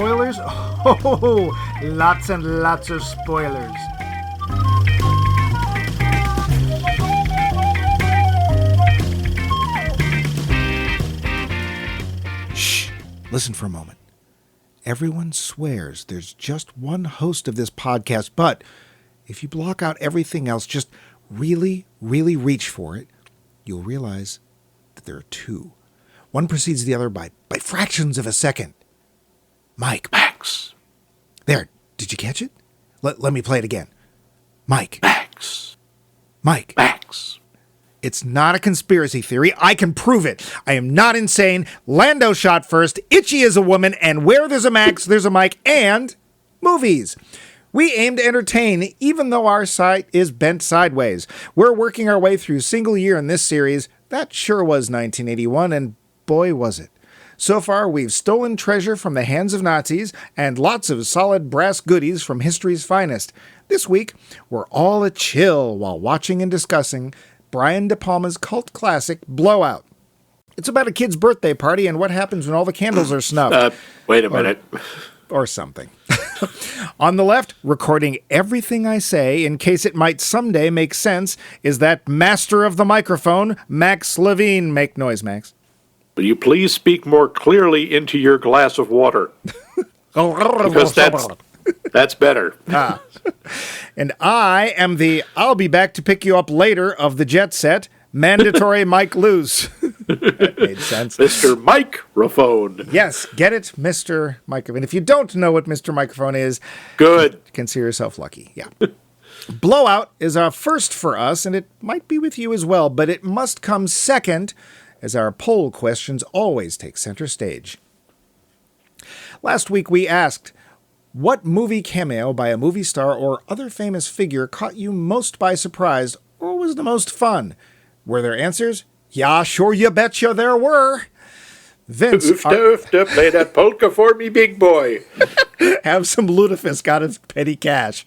spoilers? Oh, lots and lots of spoilers. Shh, listen for a moment. Everyone swears there's just one host of this podcast, but if you block out everything else, just really, really reach for it, you'll realize that there are two. One precedes the other by fractions of a second. Mike. Max. There, did you catch it? Let me play it again. Mike. Max. Mike. Max. It's not a conspiracy theory. I can prove it. I am not insane. Lando shot first. Itchy is a woman. And where there's a Max, there's a Mike. And movies. We aim to entertain, even though our site is bent sideways. We're working our way through single year in this series. That sure was 1981, and boy was it. So far, we've stolen treasure from the hands of Nazis and lots of solid brass goodies from history's finest. This week, we're all a chill while watching and discussing Brian De Palma's cult classic, Blowout. It's about a kid's birthday party and what happens when all the candles are snuffed. Wait a minute. Or something. On the left, recording everything I say in case it might someday make sense, is that master of the microphone, Max Levine. Make noise, Max. Will you please speak more clearly into your glass of water? Because that's better. And I am the I'll be back to pick you up later of the jet set, mandatory Mike Luce. That made sense. Mr. Microphone. Yes, get it, Mr. Microphone. If you don't know what Mr. Microphone is, good. Consider yourself lucky. Yeah. Blowout is a first for us, and it might be with you as well, but it must come second, as our poll questions always take center stage. Last week we asked, what movie cameo by a movie star or other famous figure caught you most by surprise or was the most fun? Were there answers? Yeah, sure, you betcha there were. Vince, play that polka for me, big boy. Have some lutefisk out of petty cash.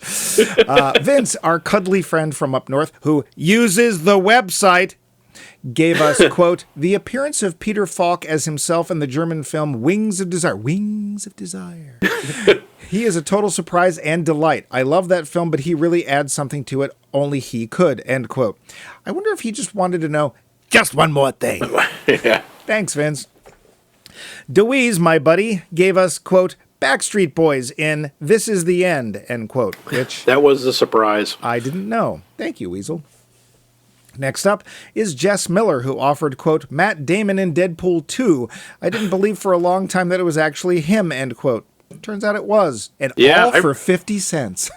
Vince, our cuddly friend from up north, who uses the website, gave us, quote, the appearance of Peter Falk as himself in the German film Wings of Desire. Wings of Desire. He is a total surprise and delight. I love that film, but he really adds something to it. Only he could, end quote. I wonder if he just wanted to know just one more thing. Yeah. Thanks, Vince. DeWeese, my buddy, gave us, quote, Backstreet Boys in This Is the End, end quote, which that was a surprise. I didn't know. Thank you, Weasel. Next up is Jess Miller, who offered, quote, Matt Damon in Deadpool 2. I didn't believe for a long time that it was actually him, end quote. Turns out it was. And all for 50 cents.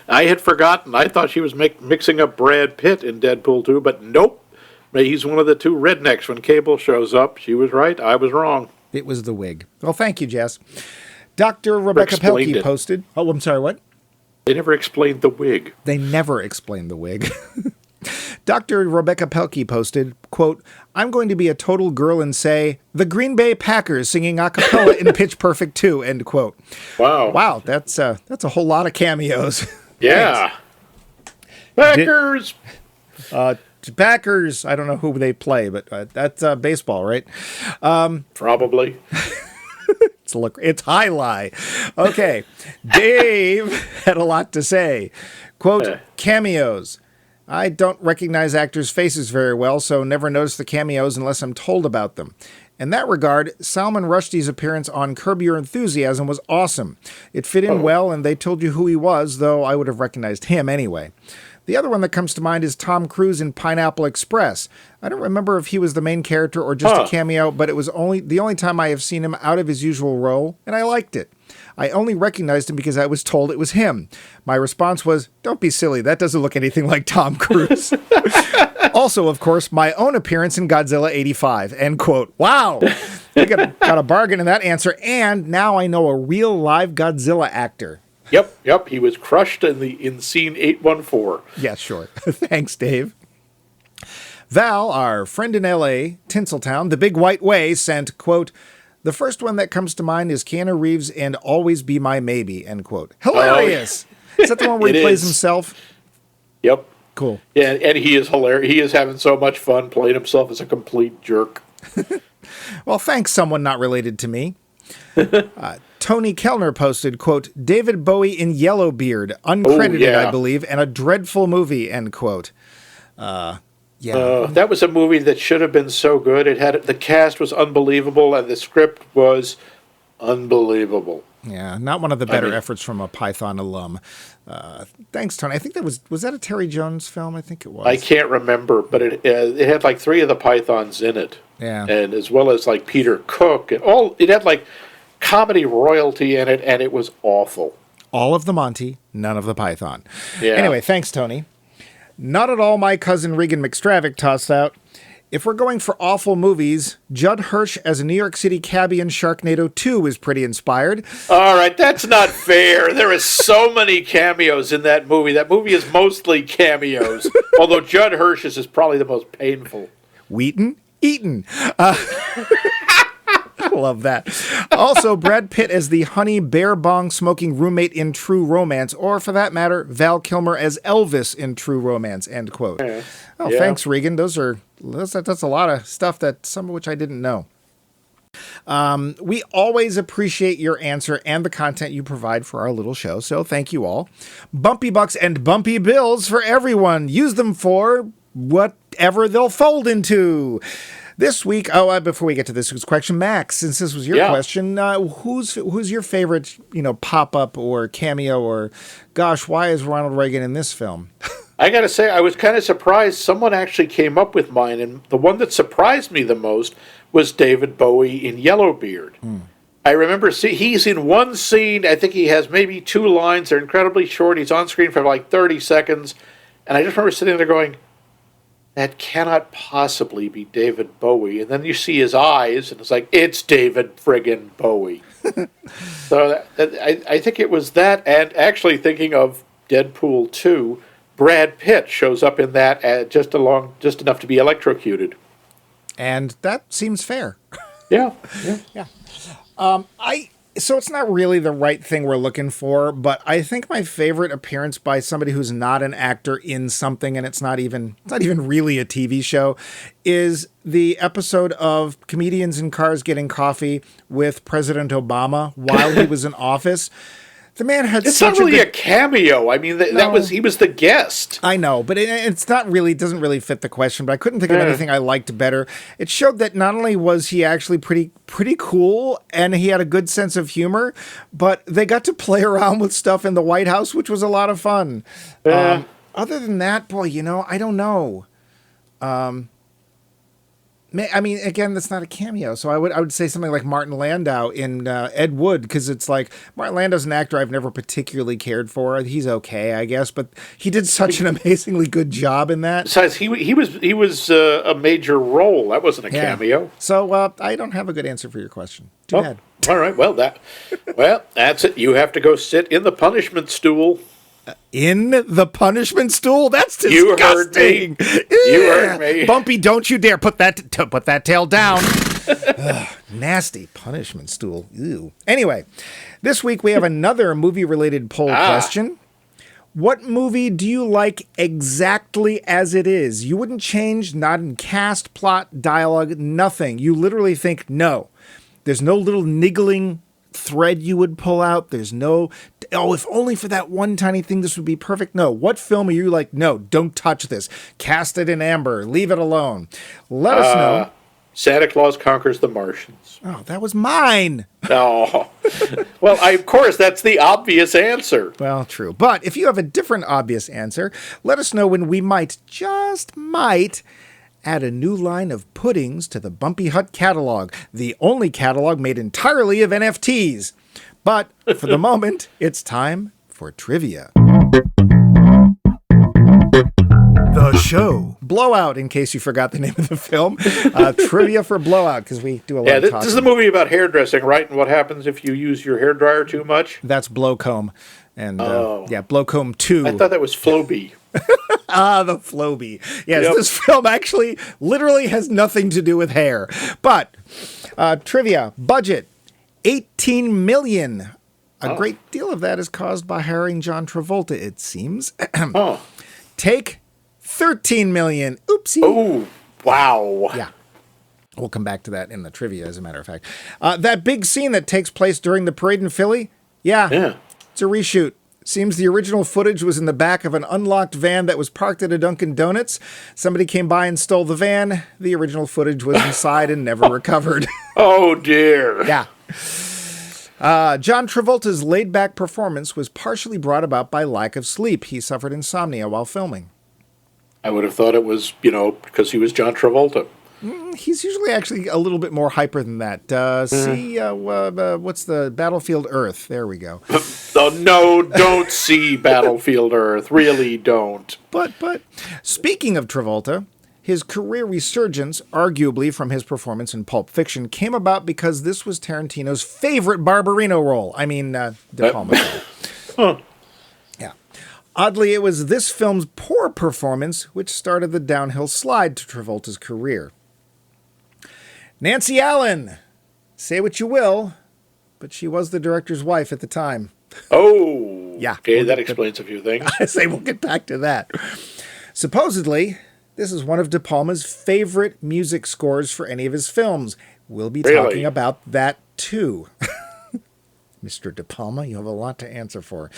I had forgotten. I thought she was mixing up Brad Pitt in Deadpool 2, but nope. He's one of the two rednecks when Cable shows up. She was right. I was wrong. It was the wig. Well, thank you, Jess. Dr. Rebecca Pelkey posted... Oh, I'm sorry, what? They never explained the wig. They never explained the wig. Dr. Rebecca Pelkey posted, quote, I'm going to be a total girl and say, the Green Bay Packers singing a cappella in Pitch Perfect 2, end quote. Wow. Wow, that's a whole lot of cameos. Yeah. Packers! Packers, I don't know who they play, but that's baseball, right? Probably. It's highlight. Okay. Dave had a lot to say. Quote, cameos. I don't recognize actors' faces very well, so never notice the cameos unless I'm told about them. In that regard, Salman Rushdie's appearance on Curb Your Enthusiasm was awesome. It fit in well, and they told you who he was, though I would have recognized him anyway. The other one that comes to mind is Tom Cruise in Pineapple Express. I don't remember if he was the main character or just a cameo, but it was the only time I have seen him out of his usual role, and I liked it. I only recognized him because I was told it was him. My response was, don't be silly, that doesn't look anything like Tom Cruise. Also, of course, my own appearance in Godzilla 85, end quote. Wow! I got a bargain in that answer, and now I know a real live Godzilla actor. Yep. He was crushed in scene 814. Yeah, sure. Thanks, Dave. Val, our friend in L.A., Tinseltown, the Big White Way, sent, quote, the first one that comes to mind is Keanu Reeves and Always Be My Maybe, end quote. Hilarious! Is that the one where he plays himself? Yep. Cool. Yeah, and he is hilarious. He is having so much fun playing himself as a complete jerk. Well, thanks, someone not related to me. Tony Kellner posted, quote, David Bowie in Yellowbeard, uncredited, I believe, and a dreadful movie, end quote. That was a movie that should have been so good. The cast was unbelievable, and the script was unbelievable. Yeah, not one of the better efforts from a Python alum. Thanks, Tony. I think was that a Terry Jones film? I think it was. I can't remember, but it had like 3 of the Pythons in it. Yeah, and as well as like Peter Cook and all. It had like comedy royalty in it, and it was awful. All of the Monty, none of the Python. Yeah. Anyway, thanks, Tony. Not at all my cousin Regan McStravick tossed out. If we're going for awful movies, Judd Hirsch as a New York City cabbie in Sharknado 2 is pretty inspired. All right, that's not fair. There are so many cameos in that movie. That movie is mostly cameos, although Judd Hirsch's is probably the most painful. Wheaton? Eaton. Love that. Also, Brad Pitt as the honey bear bong smoking roommate in True Romance, or for that matter, Val Kilmer as Elvis in True Romance, end quote. Yeah. Oh, thanks, Regan. That's a lot of stuff that some of which I didn't know. We always appreciate your answer and the content you provide for our little show, so thank you all. Bumpy bucks and bumpy bills for everyone. Use them for whatever they'll fold into. This week, before we get to this week's question, Max, since this was your question, who's your favorite, pop-up or cameo or, gosh, why is Ronald Reagan in this film? I got to say, I was kind of surprised someone actually came up with mine, and the one that surprised me the most was David Bowie in Yellowbeard. I remember he's in one scene. I think he has maybe 2 lines. They're incredibly short. He's on screen for like 30 seconds, and I just remember sitting there going, that cannot possibly be David Bowie. And then you see his eyes, and it's like, it's David friggin' Bowie. So I think it was that, and actually thinking of Deadpool 2, Brad Pitt shows up in that just enough to be electrocuted. And that seems fair. Yeah. So it's not really the right thing we're looking for, but I think my favorite appearance by somebody who's not an actor in something, and it's not even really a TV show, is the episode of Comedians in Cars Getting Coffee with President Obama while he was in office. The man had it's such not really a a cameo. I mean, he was the guest. I know, but it's not really, doesn't really fit the question, but I couldn't think of anything I liked better. It showed that not only was he actually pretty cool and he had a good sense of humor, but they got to play around with stuff in the White House, which was a lot of fun. Other than that, boy, I don't know. I mean, again, that's not a cameo, so I would say something like Martin Landau in Ed Wood, because it's like Martin Landau's an actor I've never particularly cared for. He's okay, I guess, but he did such an amazingly good job in that. Besides, he was a major role. That wasn't a cameo. So I don't have a good answer for your question. Too bad. All right, well that's it. You have to go sit in the punishment stool. In the punishment stool? That's disgusting. You heard me. Bumpy, don't you dare put that tail down. Ugh, nasty punishment stool. Ew. Anyway, this week we have another movie-related poll question. What movie do you like exactly as it is? You wouldn't change, not in cast, plot, dialogue, nothing. You literally think, no. There's no little niggling thread you would pull out. There's no, if only for that one tiny thing this would be perfect. No. What film are you like, no, don't touch this. Cast it in amber. Leave it alone. Let us know. Santa Claus Conquers the Martians. Oh, that was mine. Oh. Well, of course, that's the obvious answer. Well, true. But if you have a different obvious answer, let us know when we just might, add a new line of puddings to the Bumpy Hut catalog, the only catalog made entirely of NFTs. But for the moment, it's time for trivia. The show. Blowout, in case you forgot the name of the film. Trivia for Blowout, because we do a lot of talking. This is the movie about hairdressing, right? And what happens if you use your hairdryer too much? That's Blowcomb. And Blowcomb 2. I thought that was Flowbee. The Flowbee. Yes, This film actually literally has nothing to do with hair. But trivia, budget, $18 million. A great deal of that is caused by hiring John Travolta, it seems. Take $13 million. Oopsie. Oh, wow. Yeah. We'll come back to that in the trivia, as a matter of fact. That big scene that takes place during the parade in Philly, yeah, it's a reshoot. Seems the original footage was in the back of an unlocked van that was parked at a Dunkin' Donuts. Somebody came by and stole the van. The original footage was inside and never recovered. Oh, dear. Yeah. John Travolta's laid-back performance was partially brought about by lack of sleep. He suffered insomnia while filming. I would have thought it was, because he was John Travolta. He's usually actually a little bit more hyper than that. What's the Battlefield Earth? There we go. Oh, no, don't see Battlefield Earth. Really don't. But speaking of Travolta, his career resurgence, arguably from his performance in Pulp Fiction, came about because this was Tarantino's favorite Barbarino role. I mean, De Palma. Huh. Yeah. Oddly, it was this film's poor performance which started the downhill slide to Travolta's career. Nancy Allen. Say what you will, but she was the director's wife at the time. Oh. Yeah. Okay, that explains a few things. I say we'll get back to that. Supposedly, this is one of De Palma's favorite music scores for any of his films. We'll be talking about that too. Mr. De Palma, you have a lot to answer for.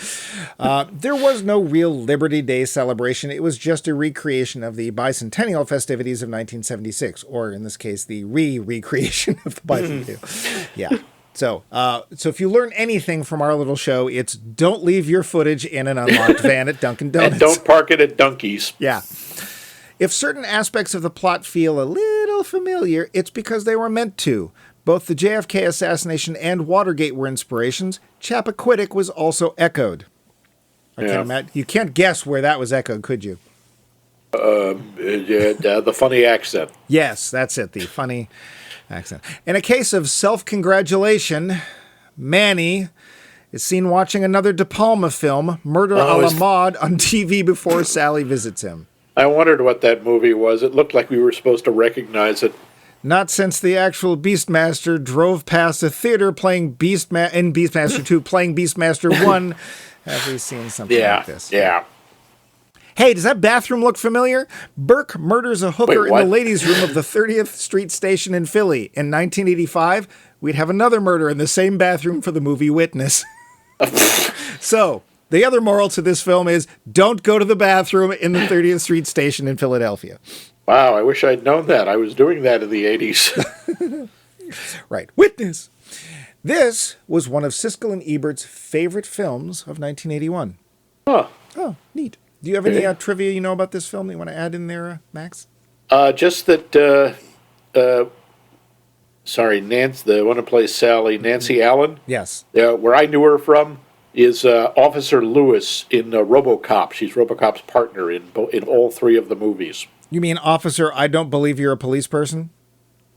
There was no real Liberty Day celebration. It was just a recreation of the bicentennial festivities of 1976, or in this case, the recreation of the bicentennial. Yeah. So if you learn anything from our little show, it's don't leave your footage in an unlocked van at Dunkin' Donuts. And don't park it at Dunkies. Yeah. If certain aspects of the plot feel a little familiar, it's because they were meant to. Both the JFK assassination and Watergate were inspirations. Chappaquiddick was also echoed. You can't guess where that was echoed, could you? The funny accent. Yes, that's it, the funny accent. In a case of self-congratulation, Manny is seen watching another De Palma film, Murder a la Maude, on TV before Sally visits him. I wondered what that movie was. It looked like we were supposed to recognize it. Not since the actual Beastmaster drove past a theater playing in Beastmaster 2, playing Beastmaster 1, have we seen something like this. Yeah. Hey, does that bathroom look familiar? Burke murders a hooker in the ladies' room of the 30th Street Station in Philly. In 1985, we'd have another murder in the same bathroom for the movie Witness. So, the other moral to this film is don't go to the bathroom in the 30th Street Station in Philadelphia. Wow, I wish I'd known that. I was doing that in the 80s. Right. Witness. This was one of Siskel and Ebert's favorite films of 1981. Huh. Oh, neat. Do you have any trivia you know about this film that you want to add in there, Max? Just that, Nancy, the one who plays Sally, Nancy Allen. Yes. Where I knew her from is Officer Lewis in Robocop. She's Robocop's partner in all three of the movies. You mean, Officer, I don't believe you're a police person?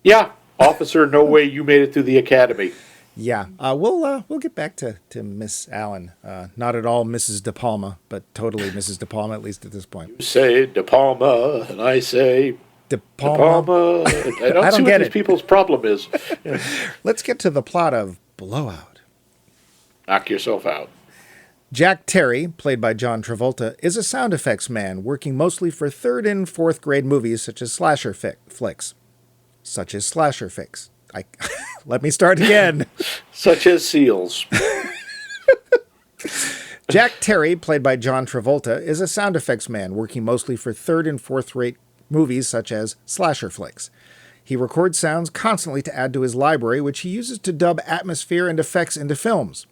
Yeah. Officer, no way you made it through the academy. Yeah. We'll get back to Miss Allen. Not at all Mrs. De Palma, but totally Mrs. De Palma, at least at this point. You say De Palma, and I say De Palma. I don't see what these people's problem is. Let's get to the plot of Blowout. Knock yourself out. Jack Terry, played by John Travolta, is a sound effects man working mostly for third and fourth grade movies such as slasher flicks. Let me start again. Such as Seals. Jack Terry, played by John Travolta, is a sound effects man working mostly for third and fourth rate movies such as slasher flicks. He records sounds constantly to add to his library, which he uses to dub atmosphere and effects into films.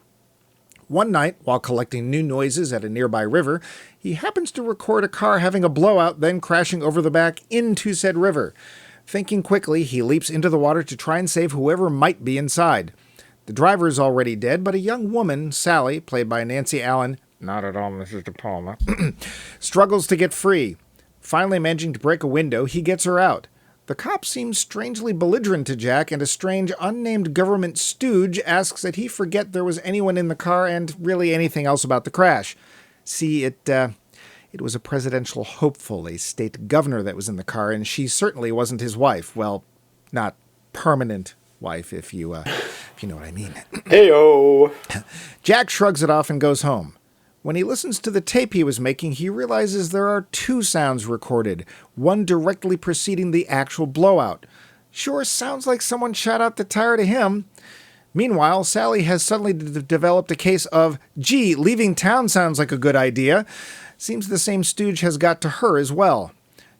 One night, while collecting new noises at a nearby river, he happens to record a car having a blowout, then crashing over the back into said river. Thinking quickly, he leaps into the water to try and save whoever might be inside. The driver is already dead, but a young woman, Sally, played by Nancy Allen, not at all Mrs. De Palma, struggles to get free. Finally managing to break a window, he gets her out. The cop seems strangely belligerent to Jack, and a strange, unnamed government stooge asks that he forget there was anyone in the car and really anything else about the crash. See, it was a presidential hopeful, a state governor that was in the car, and she certainly wasn't his wife. Well, not permanent wife, if you know what I mean. Hey-o. Jack shrugs it off and goes home. When he listens to the tape he was making, he realizes there are two sounds recorded, one directly preceding the actual blowout. Sure sounds like someone shot out the tire to him. Meanwhile, Sally has suddenly developed a case of, gee, leaving town sounds like a good idea. Seems the same stooge has got to her as well.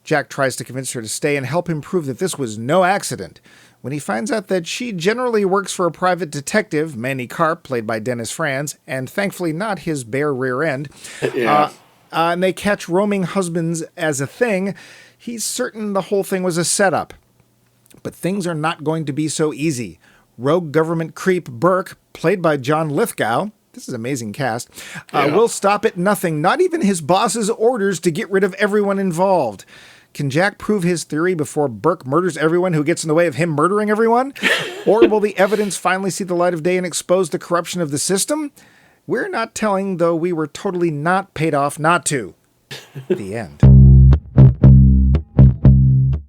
Jack tries to convince her to stay and help him prove that this was no accident. When he finds out that she generally works for a private detective, Manny Karp, played by Dennis Franz, and thankfully not his bare rear end, and they catch roaming husbands as a thing, he's certain the whole thing was a setup. But things are not going to be so easy. Rogue government creep Burke, played by John Lithgow, this is an amazing cast, will stop at nothing, not even his boss's orders to get rid of everyone involved. Can Jack prove his theory before Burke murders everyone who gets in the way of him murdering everyone? Or will the evidence finally see the light of day and expose the corruption of the system? We're not telling, though we were totally not paid off not to. The end.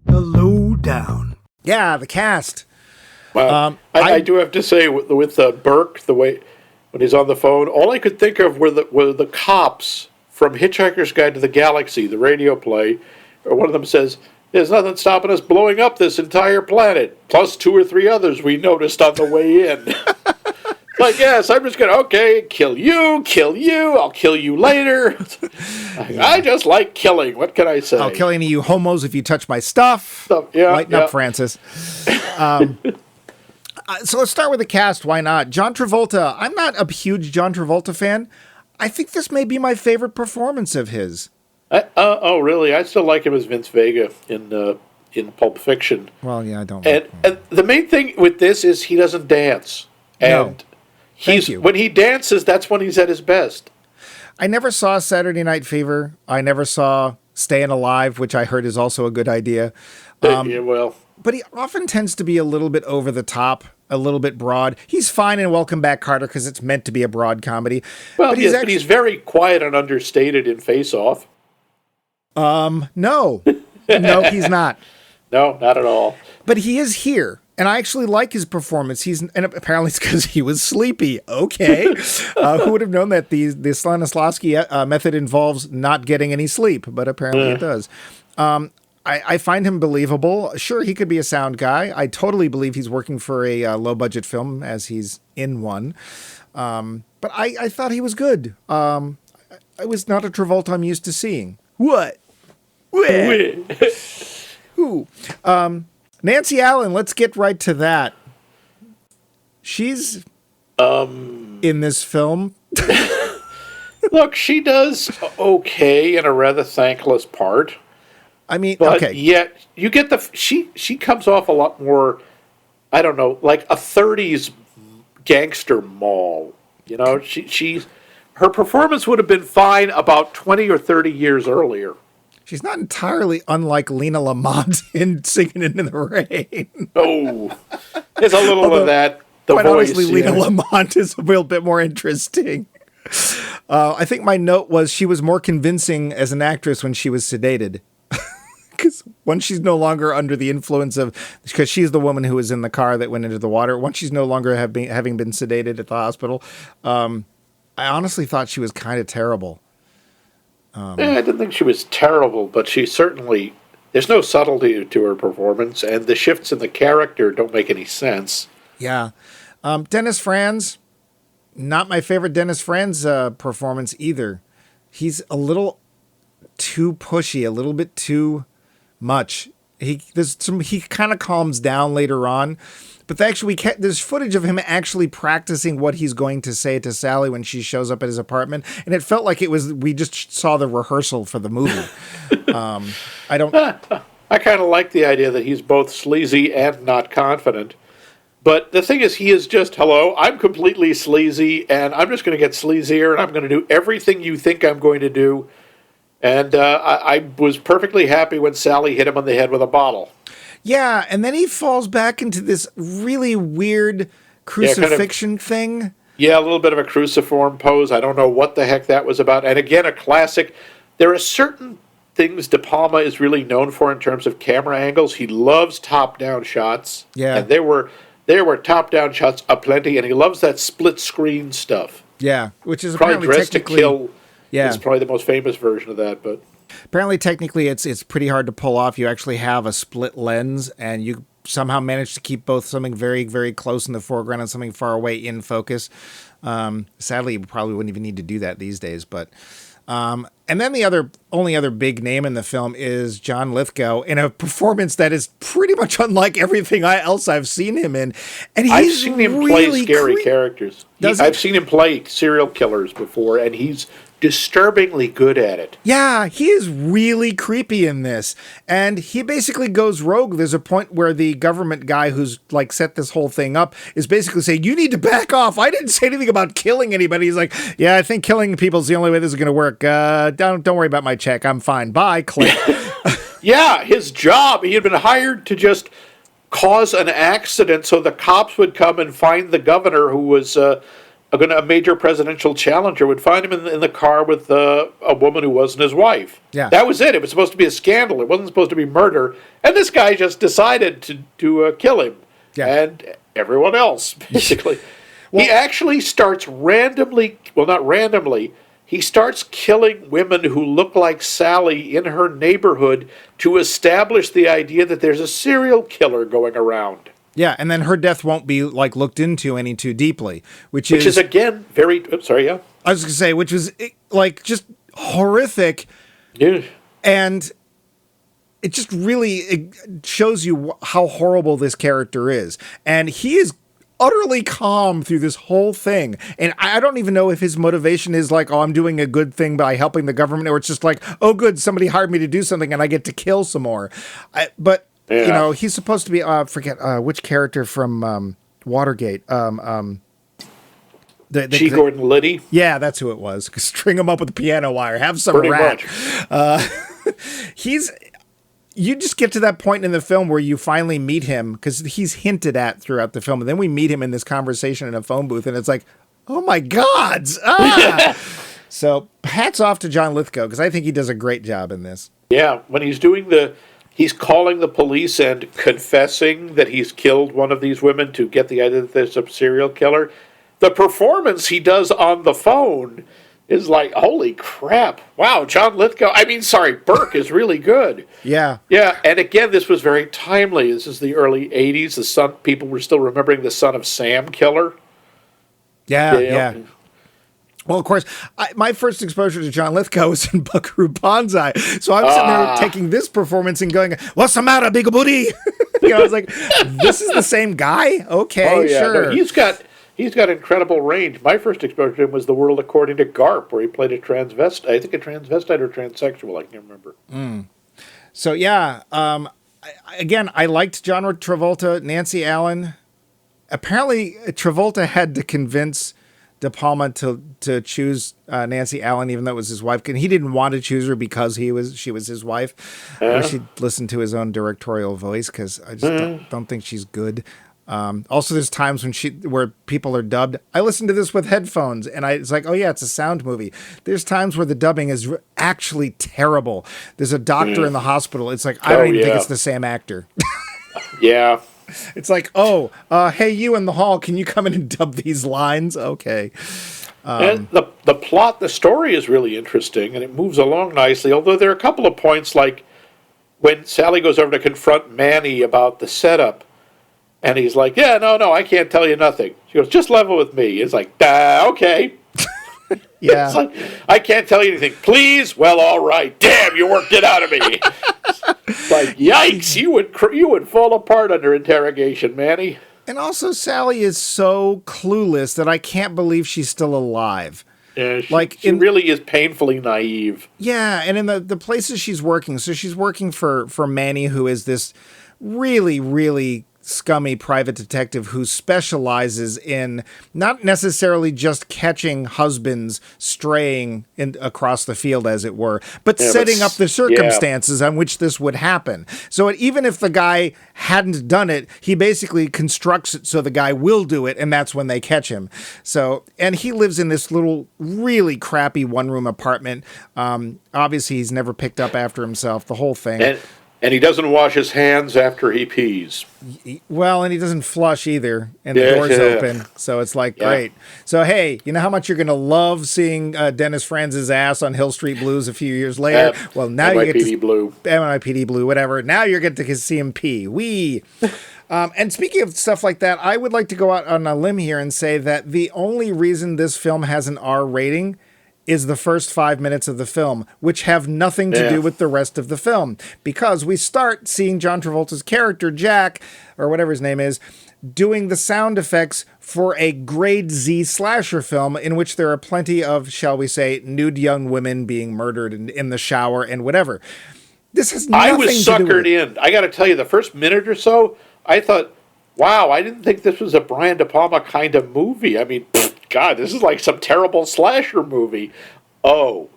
The Lowdown. Yeah, the cast. Wow. I do have to say, with Burke, the way when he's on the phone, all I could think of were the cops from Hitchhiker's Guide to the Galaxy, the radio play, or one of them says, "There's nothing stopping us blowing up this entire planet, plus 2 or 3 others we noticed on the way in." Like, yes, I'm just going to, kill you, I'll kill you later. I just like killing. What can I say? I'll kill any of you homos if you touch my stuff. Lighten up, Francis. So let's start with the cast. Why not? John Travolta. I'm not a huge John Travolta fan. I think this may be my favorite performance of his. Oh, really? I still like him as Vince Vega in Pulp Fiction. Well, yeah, I don't. And the main thing with this is he doesn't dance. And when he dances, that's when he's at his best. I never saw Saturday Night Fever. I never saw Staying Alive, which I heard is also a good idea. But he often tends to be a little bit over the top, a little bit broad. He's fine in Welcome Back, Kotter, because it's meant to be a broad comedy. Well, but he's very quiet and understated in Face Off. No. No, he's not. No, not at all. But he is here. And I actually like his performance. And apparently it's because he was sleepy. Okay. Who would have known that the Stanislavski method involves not getting any sleep? But apparently it does. I find him believable. Sure, he could be a sound guy. I totally believe he's working for a low-budget film, as he's in one. But I thought he was good. I was not a Travolta I'm used to seeing. What? Who? Nancy Allen, let's get right to that. She's in this film. Look, she does okay in a rather thankless part. I mean, but yet you get she comes off a lot more, I don't know, like a 30s gangster mall. You know, her performance would have been fine about 20 or 30 years earlier. She's not entirely unlike Lena Lamont in Singing in the Rain. Oh, there's a little of that. Quite honestly, Lena Lamont is a little bit more interesting. I think my note was she was more convincing as an actress when she was sedated. Because once she's no longer under the influence of, because she's the woman who was in the car that went into the water. Once she's no longer having been sedated at the hospital, I honestly thought she was kind of terrible. I didn't think she was terrible, but she certainly, there's no subtlety to her performance, and the shifts in the character don't make any sense. Yeah. Dennis Franz, not my favorite Dennis Franz performance either. He's a little too pushy, a little bit too much. He kind of calms down later on, but there's footage of him actually practicing what he's going to say to Sally when she shows up at his apartment, and it felt like we just saw the rehearsal for the movie. I kind of like the idea that he's both sleazy and not confident. But the thing is, he is just, hello, I'm completely sleazy, and I'm just going to get sleazier, and I'm going to do everything you think I'm going to do. And I was perfectly happy when Sally hit him on the head with a bottle. Yeah, and then he falls back into this really weird crucifixion thing. Yeah, a little bit of a cruciform pose. I don't know what the heck that was about. And again, a classic. There are certain things De Palma is really known for in terms of camera angles. He loves top-down shots. Yeah. And there were top-down shots aplenty, and he loves that split-screen stuff. Yeah, which is probably apparently Dressed technically... to Kill. Yeah. It's probably the most famous version of that, but... Apparently, technically, it's pretty hard to pull off. You actually have a split lens, and you somehow managed to keep both something very, very close in the foreground and something far away in focus. Sadly, you probably wouldn't even need to do that these days. But and then the only other big name in the film is John Lithgow in a performance that is pretty much unlike everything else I've seen him in. And I've seen him play scary characters. I've seen him play serial killers before, and he's disturbingly good at it. Yeah, he is really creepy in this. And he basically goes rogue. There's a point where the government guy who's like set this whole thing up is basically saying, you need to back off. I didn't say anything about killing anybody. He's like, yeah, I think killing people is the only way this is going to work. Don't worry about my check. I'm fine. Bye. Click. Yeah, his job, he had been hired to just cause an accident so the cops would come and find the governor, who was a major presidential challenger, would find him in the car with a woman who wasn't his wife. Yeah. That was it. It was supposed to be a scandal. It wasn't supposed to be murder. And this guy just decided to kill him. Yeah. And everyone else, basically. Well, he actually starts not randomly, he starts killing women who look like Sally in her neighborhood to establish the idea that there's a serial killer going around. Yeah, and then her death won't be like looked into any too deeply, which is again very. I'm sorry, yeah. I was going to say, which was like just horrific, yeah, and it just really shows you how horrible this character is, and he is utterly calm through this whole thing. And I don't even know if his motivation is like, oh, I'm doing a good thing by helping the government, or it's just like, oh, good, somebody hired me to do something, and I get to kill some more. But. Yeah. You know, he's supposed to be, forget which character from Watergate. G. Gordon Liddy? Yeah, that's who it was. String him up with a piano wire. Have some pretty rat. Much. You just get to that point in the film where you finally meet him, because he's hinted at throughout the film. And then we meet him in this conversation in a phone booth, and it's like, oh my God. So hats off to John Lithgow, because I think he does a great job in this. Yeah, when he's doing he's calling the police and confessing that he's killed one of these women to get the idea that there's a serial killer. The performance he does on the phone is like, holy crap. Wow, John Lithgow. Burke is really good. Yeah. Yeah, and again, this was very timely. This is the early 80s. People were still remembering the Son of Sam killer. Yeah. Well, of course, my first exposure to John Lithgow was in Buckaroo Banzai. So I'm sitting there taking this performance and going, what's the matter, big booty? I was like, this is the same guy? Okay, sure. No, he's got incredible range. My first exposure to him was The World According to Garp, where he played a transvestite. I think a transvestite or transsexual, I can't remember. So, yeah, again, I liked John Travolta, Nancy Allen. Apparently, Travolta had to convince De Palma to choose Nancy Allen, even though it was his wife. And he didn't want to choose her because she was his wife. I wish he'd listened to his own directorial voice, because I just don't think she's good. Also, there's times where people are dubbed. I listen to this with headphones, and it's like, oh yeah, it's a sound movie. There's times where the dubbing is actually terrible. There's a doctor in the hospital. It's like, I don't even think it's the same actor. Yeah. It's like, hey, you in the hall, can you come in and dub these lines? Okay. And the plot, the story is really interesting, and it moves along nicely, although there are a couple of points, like when Sally goes over to confront Manny about the setup, and he's like, yeah, no, I can't tell you nothing. She goes, just level with me. It's like, okay. Yeah. It's like, I can't tell you anything. Please? Well, all right. Damn, you worked it out of me. Like, yikes, you would fall apart under interrogation, Manny. And also, Sally is so clueless that I can't believe she's still alive. Yeah, she really is painfully naive. Yeah, and in the places she's working, so she's working for Manny, who is this really, really scummy private detective who specializes in not necessarily just catching husbands straying across the field, as it were, but setting up the circumstances on which this would happen. So even if the guy hadn't done it, he basically constructs it so the guy will do it, and that's when they catch him. So, and he lives in this little really crappy one-room apartment. Obviously, he's never picked up after himself, the whole thing. And he doesn't wash his hands after he pees. Well, and he doesn't flush either, and the door's open, so it's like, great. So, hey, you know how much you're going to love seeing Dennis Franz's ass on Hill Street Blues a few years later? Well, now you get to... NYPD Blue, whatever. Now you're going to see him pee. And speaking of stuff like that, I would like to go out on a limb here and say that the only reason this film has an R rating is the first 5 minutes of the film, which have nothing to do with the rest of the film. Because we start seeing John Travolta's character, Jack, or whatever his name is, doing the sound effects for a grade Z slasher film in which there are plenty of, shall we say, nude young women being murdered in the shower and whatever. This has nothing to do with it. I was suckered in. I got to tell you, the first minute or so, I thought, wow, I didn't think this was a Brian De Palma kind of movie. I mean, God, this is like some terrible slasher movie. Oh.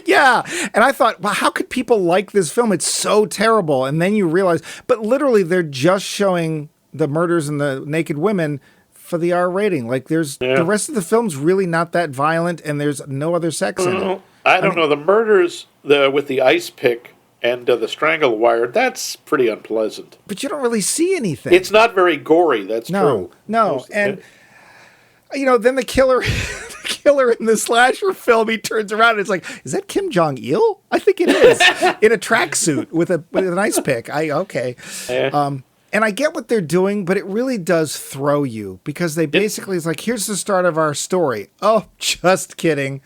Yeah. And I thought, well, how could people like this film? It's so terrible. And then you realize, but literally they're just showing the murders and the naked women for the R rating. Like the rest of the film's really not that violent and there's no other sex in it. I don't know. The murders with the ice pick and the strangle wire, that's pretty unpleasant. But you don't really see anything. It's not very gory, that's true. No. And, you know, then the killer in the slasher film, he turns around and it's like, is that Kim Jong-il? I think it is. In a tracksuit with an ice pick. Okay. Yeah. And I get what they're doing, but it really does throw you because they basically, it's like, here's the start of our story. Oh, just kidding.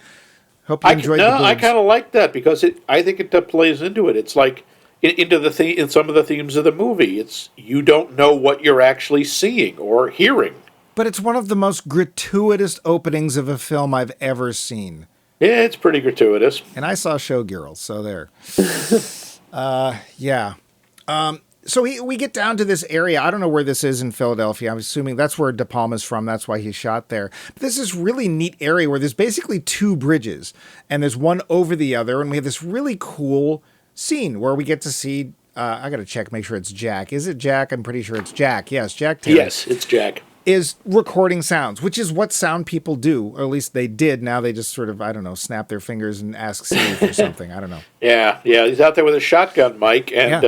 Hope you enjoyed the boobs. I kind of like that because I think it plays into it. It's like in some of the themes of the movie. It's you don't know what you're actually seeing or hearing. But it's one of the most gratuitous openings of a film I've ever seen. Yeah, it's pretty gratuitous. And I saw Showgirls, so there. Yeah. So we get down to this area. I don't know where this is in Philadelphia. I'm assuming that's where De Palma's from. That's why he shot there. But there's this really neat area where there's basically two bridges, and there's one over the other, and we have this really cool scene where we get to see... I got to check, make sure it's Jack. Is it Jack? I'm pretty sure it's Jack. Yes, Jack Terry. Yes, it's Jack. Is recording sounds, which is what sound people do, or at least they did. Now they just sort of, I don't know, snap their fingers and ask Siri for something. I don't know. Yeah. He's out there with a shotgun mic and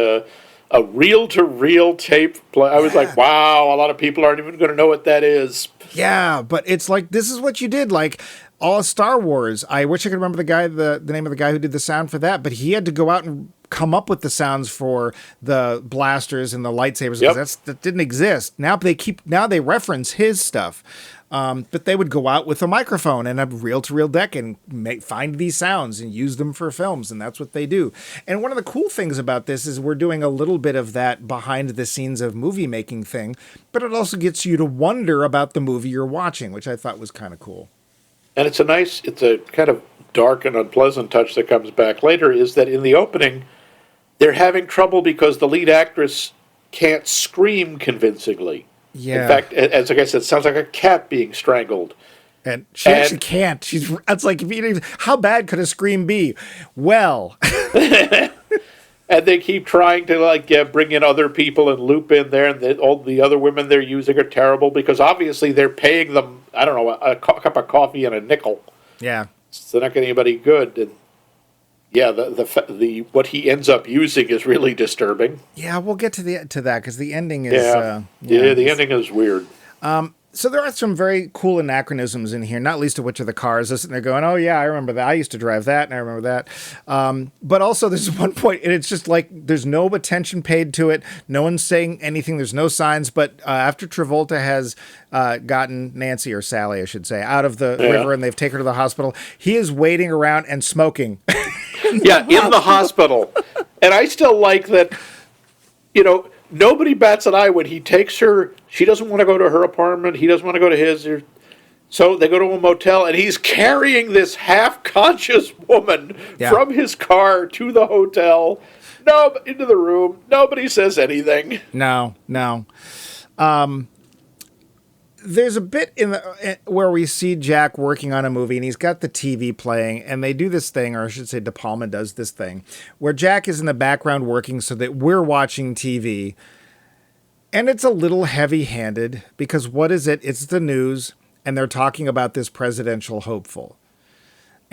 a reel-to-reel tape play. I was like, wow, a lot of people aren't even going to know what that is. Yeah, but it's like, this is what you did. Like, all of Star Wars. I wish I could remember the name of the guy who did the sound for that, but he had to go out and come up with the sounds for the blasters and the lightsabers because that didn't exist. Now they reference his stuff, but they would go out with a microphone and a reel-to-reel deck and find these sounds and use them for films, and that's what they do. And one of the cool things about this is we're doing a little bit of that behind-the-scenes of movie-making thing, but it also gets you to wonder about the movie you're watching, which I thought was kind of cool. And it's a kind of dark and unpleasant touch that comes back later, is that in the opening, they're having trouble because the lead actress can't scream convincingly. Yeah. In fact, as I said, it sounds like a cat being strangled. And she actually can't. It's like, how bad could a scream be? Well. And they keep trying to bring in other people and loop in there, and all the other women they're using are terrible because obviously they're paying them, I don't know, a cup of coffee and a nickel. Yeah. So they're not getting anybody good. And yeah, the what he ends up using is really disturbing. Yeah, we'll get to that because the ending is the ending is weird. So there are some very cool anachronisms in here, not least of which are the cars. They're sitting there going, oh, yeah, I remember that. I used to drive that, and I remember that. But also there's one point, and it's just like there's no attention paid to it. No one's saying anything. There's no signs. But after Travolta has gotten Nancy, or Sally, I should say, out of the river, and they've taken her to the hospital, he is waiting around and smoking. In the hospital. And I still like that, nobody bats an eye when he takes her. She doesn't want to go to her apartment. He doesn't want to go to his. So they go to a motel, and he's carrying this half-conscious woman from his car to the hotel, into the room. Nobody says anything. No. There's a bit where we see Jack working on a movie, and he's got the TV playing, and they do this thing, or I should say De Palma does this thing, where Jack is in the background working so that we're watching TV. And it's a little heavy-handed, because what is it? It's the news, and they're talking about this presidential hopeful.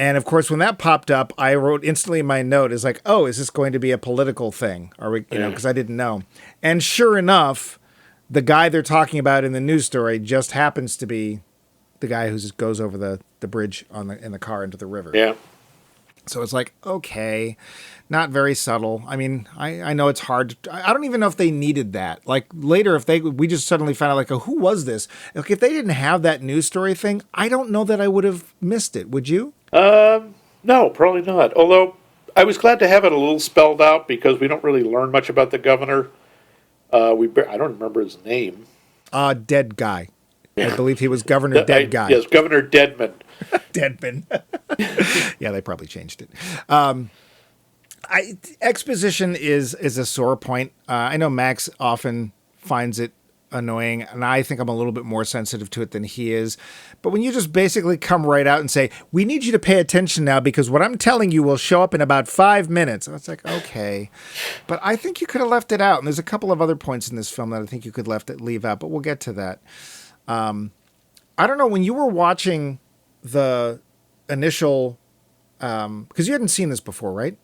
And of course, when that popped up, I wrote instantly in my note is like, oh, is this going to be a political thing? Are we, because I didn't know. And sure enough, the guy they're talking about in the news story just happens to be the guy who just goes over the bridge in the car into the river. Yeah. So it's like, okay, not very subtle. I mean, I know it's hard. I don't even know if they needed that. Like later, we just suddenly found out like, oh, who was this? Like if they didn't have that news story thing, I don't know that I would have missed it. Would you? No, probably not. Although I was glad to have it a little spelled out because we don't really learn much about the governor. I don't remember his name. Dead guy. I believe he was Governor Dead Guy. Yes, Governor Deadman. Deadman. Yeah, they probably changed it. Exposition is a sore point. I know Max often finds it annoying, and I think I'm a little bit more sensitive to it than he is. But when you just basically come right out and say, we need you to pay attention now because what I'm telling you will show up in about 5 minutes. And it's like, okay. But I think you could have left it out. And there's a couple of other points in this film that I think you could leave out, but we'll get to that. I don't know, when you were watching the initial, because you hadn't seen this before, right?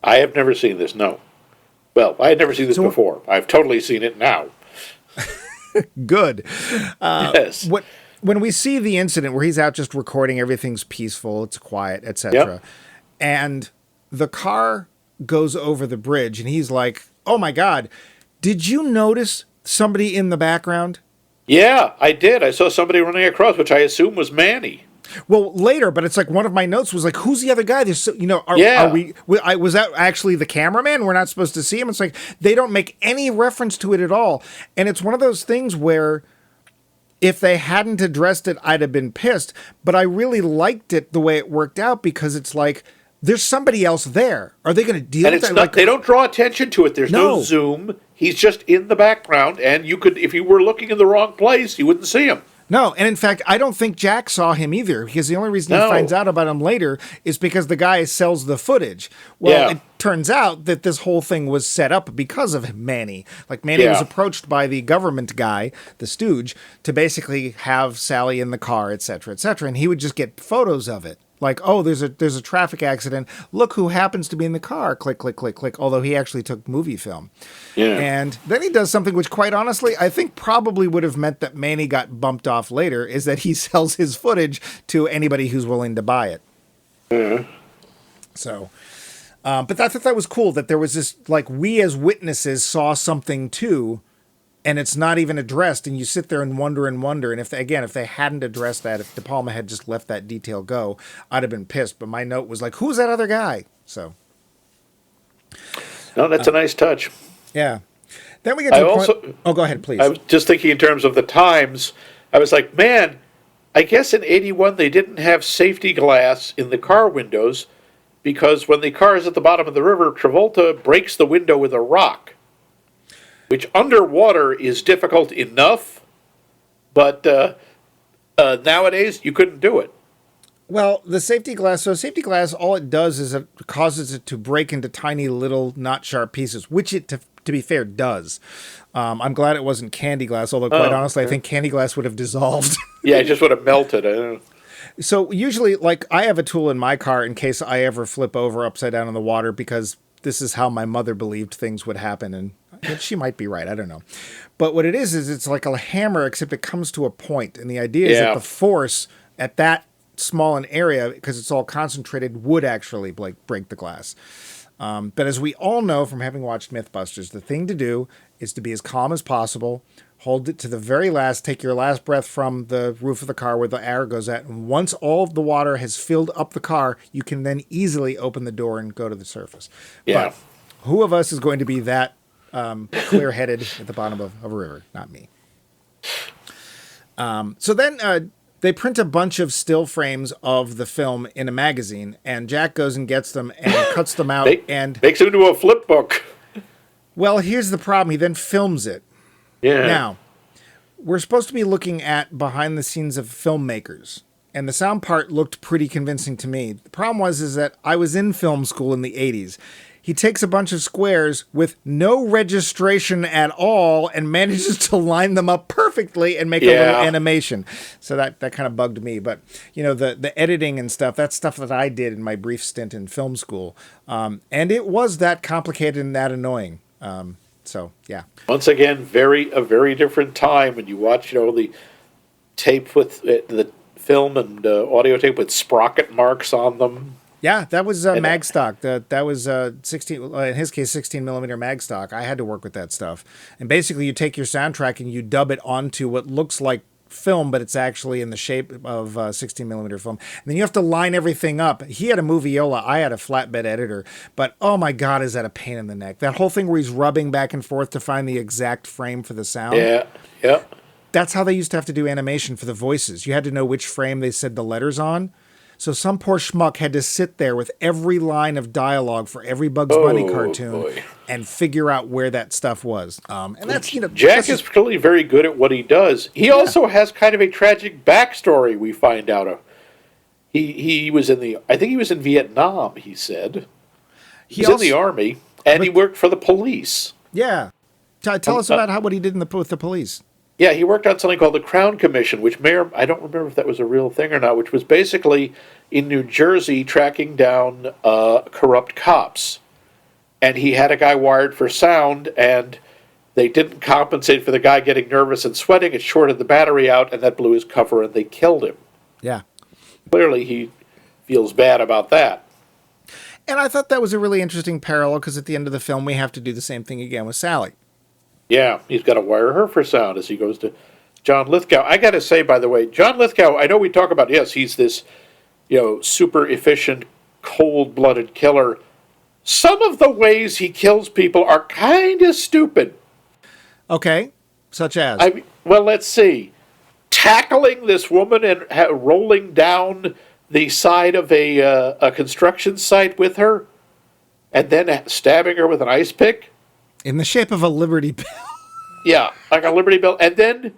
I have never seen this, no. Well, I had never seen this before. I've totally seen it now. Good. Yes. When we see the incident where he's out just recording, everything's peaceful, it's quiet, etc. Yep. And the car goes over the bridge, and he's like, oh my God, did you notice somebody in the background? Yeah, I did. I saw somebody running across, which I assume was Manny. Well, later, but it's like one of my notes was like, "Who's the other guy?" There's, was that actually the cameraman? We're not supposed to see him. It's like they don't make any reference to it at all, and it's one of those things where if they hadn't addressed it, I'd have been pissed. But I really liked it the way it worked out because it's like there's somebody else there. Are they going to deal with that? They don't draw attention to it. There's no zoom. He's just in the background, and you could, if you were looking in the wrong place, you wouldn't see him. No, and in fact, I don't think Jack saw him either, because the only reason he finds out about him later is because the guy sells the footage. Well, it turns out that this whole thing was set up because of Manny. Like, Manny was approached by the government guy, the stooge, to basically have Sally in the car, et cetera, and he would just get photos of it. Like, oh, there's a traffic accident. Look who happens to be in the car. Click, click, click, click. Although he actually took movie film. Yeah. And then he does something which, quite honestly, I think probably would have meant that Manny got bumped off later, is that he sells his footage to anybody who's willing to buy it. Yeah. So, but I thought that was cool that there was this, like, we as witnesses saw something too, and it's not even addressed, and you sit there and wonder. And if they hadn't addressed that, if De Palma had just let that detail go, I'd have been pissed. But my note was like, who's that other guy? So, no, that's a nice touch. Yeah. Then we get to point. Oh, go ahead, please. I was just thinking in terms of the times. I was like, man, I guess in '81 they didn't have safety glass in the car windows because when the car is at the bottom of the river, Travolta breaks the window with a rock. Which underwater is difficult enough, but nowadays you couldn't do it. Well, the safety glass, all it does is it causes it to break into tiny little not sharp pieces, which it, to be fair, does. I'm glad it wasn't candy glass, although quite honestly, I think candy glass would have dissolved. Yeah, it just would have melted. I don't know. So usually, like, I have a tool in my car in case I ever flip over upside down in the water because this is how my mother believed things would happen, and she might be right. I don't know. But what it is it's like a hammer, except it comes to a point. And the idea is that the force at that small an area, because it's all concentrated, would actually break the glass. But as we all know from having watched Mythbusters, the thing to do is to be as calm as possible, hold it to the very last, take your last breath from the roof of the car where the air goes at, and once all of the water has filled up the car, you can then easily open the door and go to the surface. Yeah. But who of us is going to be that clear-headed at the bottom of a river? Not me. So then they print a bunch of still frames of the film in a magazine, and Jack goes and gets them and cuts them out and makes it into a flip book. Well, here's the problem. He then films it. Yeah. Now, we're supposed to be looking at behind the scenes of filmmakers, and the sound part looked pretty convincing to me. The problem is that I was in film school in the 80s. he takes a bunch of squares with no registration at all and manages to line them up perfectly and make a little animation. So that kind of bugged me. But, the editing and stuff, that's stuff that I did in my brief stint in film school. And it was that complicated and that annoying. So, yeah. Once again, a very different time when you watch, the tape with the film and audio tape with sprocket marks on them. Yeah, that was mag stock. That was 16. In his case, 16 millimeter mag stock. I had to work with that stuff. And basically, you take your soundtrack and you dub it onto what looks like film, but it's actually in the shape of 16 millimeter film. And then you have to line everything up. He had a Moviola. I had a flatbed editor. But oh my God, is that a pain in the neck? That whole thing where he's rubbing back and forth to find the exact frame for the sound. Yeah. That's how they used to have to do animation for the voices. You had to know which frame they said the letters on. So some poor schmuck had to sit there with every line of dialogue for every Bugs Bunny cartoon and figure out where that stuff was. And that's, Jack is clearly very good at what he does. He also has kind of a tragic backstory, we find out of. He was I think he was in Vietnam, he said. He's in the Army, and he worked for the police. Yeah. Tell us about what he did with the police. Yeah, he worked on something called the Crown Commission, which I don't remember if that was a real thing or not, which was basically in New Jersey tracking down corrupt cops. And he had a guy wired for sound, and they didn't compensate for the guy getting nervous and sweating. It shorted the battery out, and that blew his cover, and they killed him. Yeah. Clearly, he feels bad about that. And I thought that was a really interesting parallel, because at the end of the film, we have to do the same thing again with Sally. Yeah, he's got to wire her for sound as he goes to John Lithgow. I got to say, by the way, John Lithgow, I know we talk about, yes, he's this, super efficient, cold-blooded killer. Some of the ways he kills people are kind of stupid. Okay, such as? Well, let's see. Tackling this woman and rolling down the side of a construction site with her, and then stabbing her with an ice pick. In the shape of a Liberty Bell. Yeah, like a Liberty Bell. And then,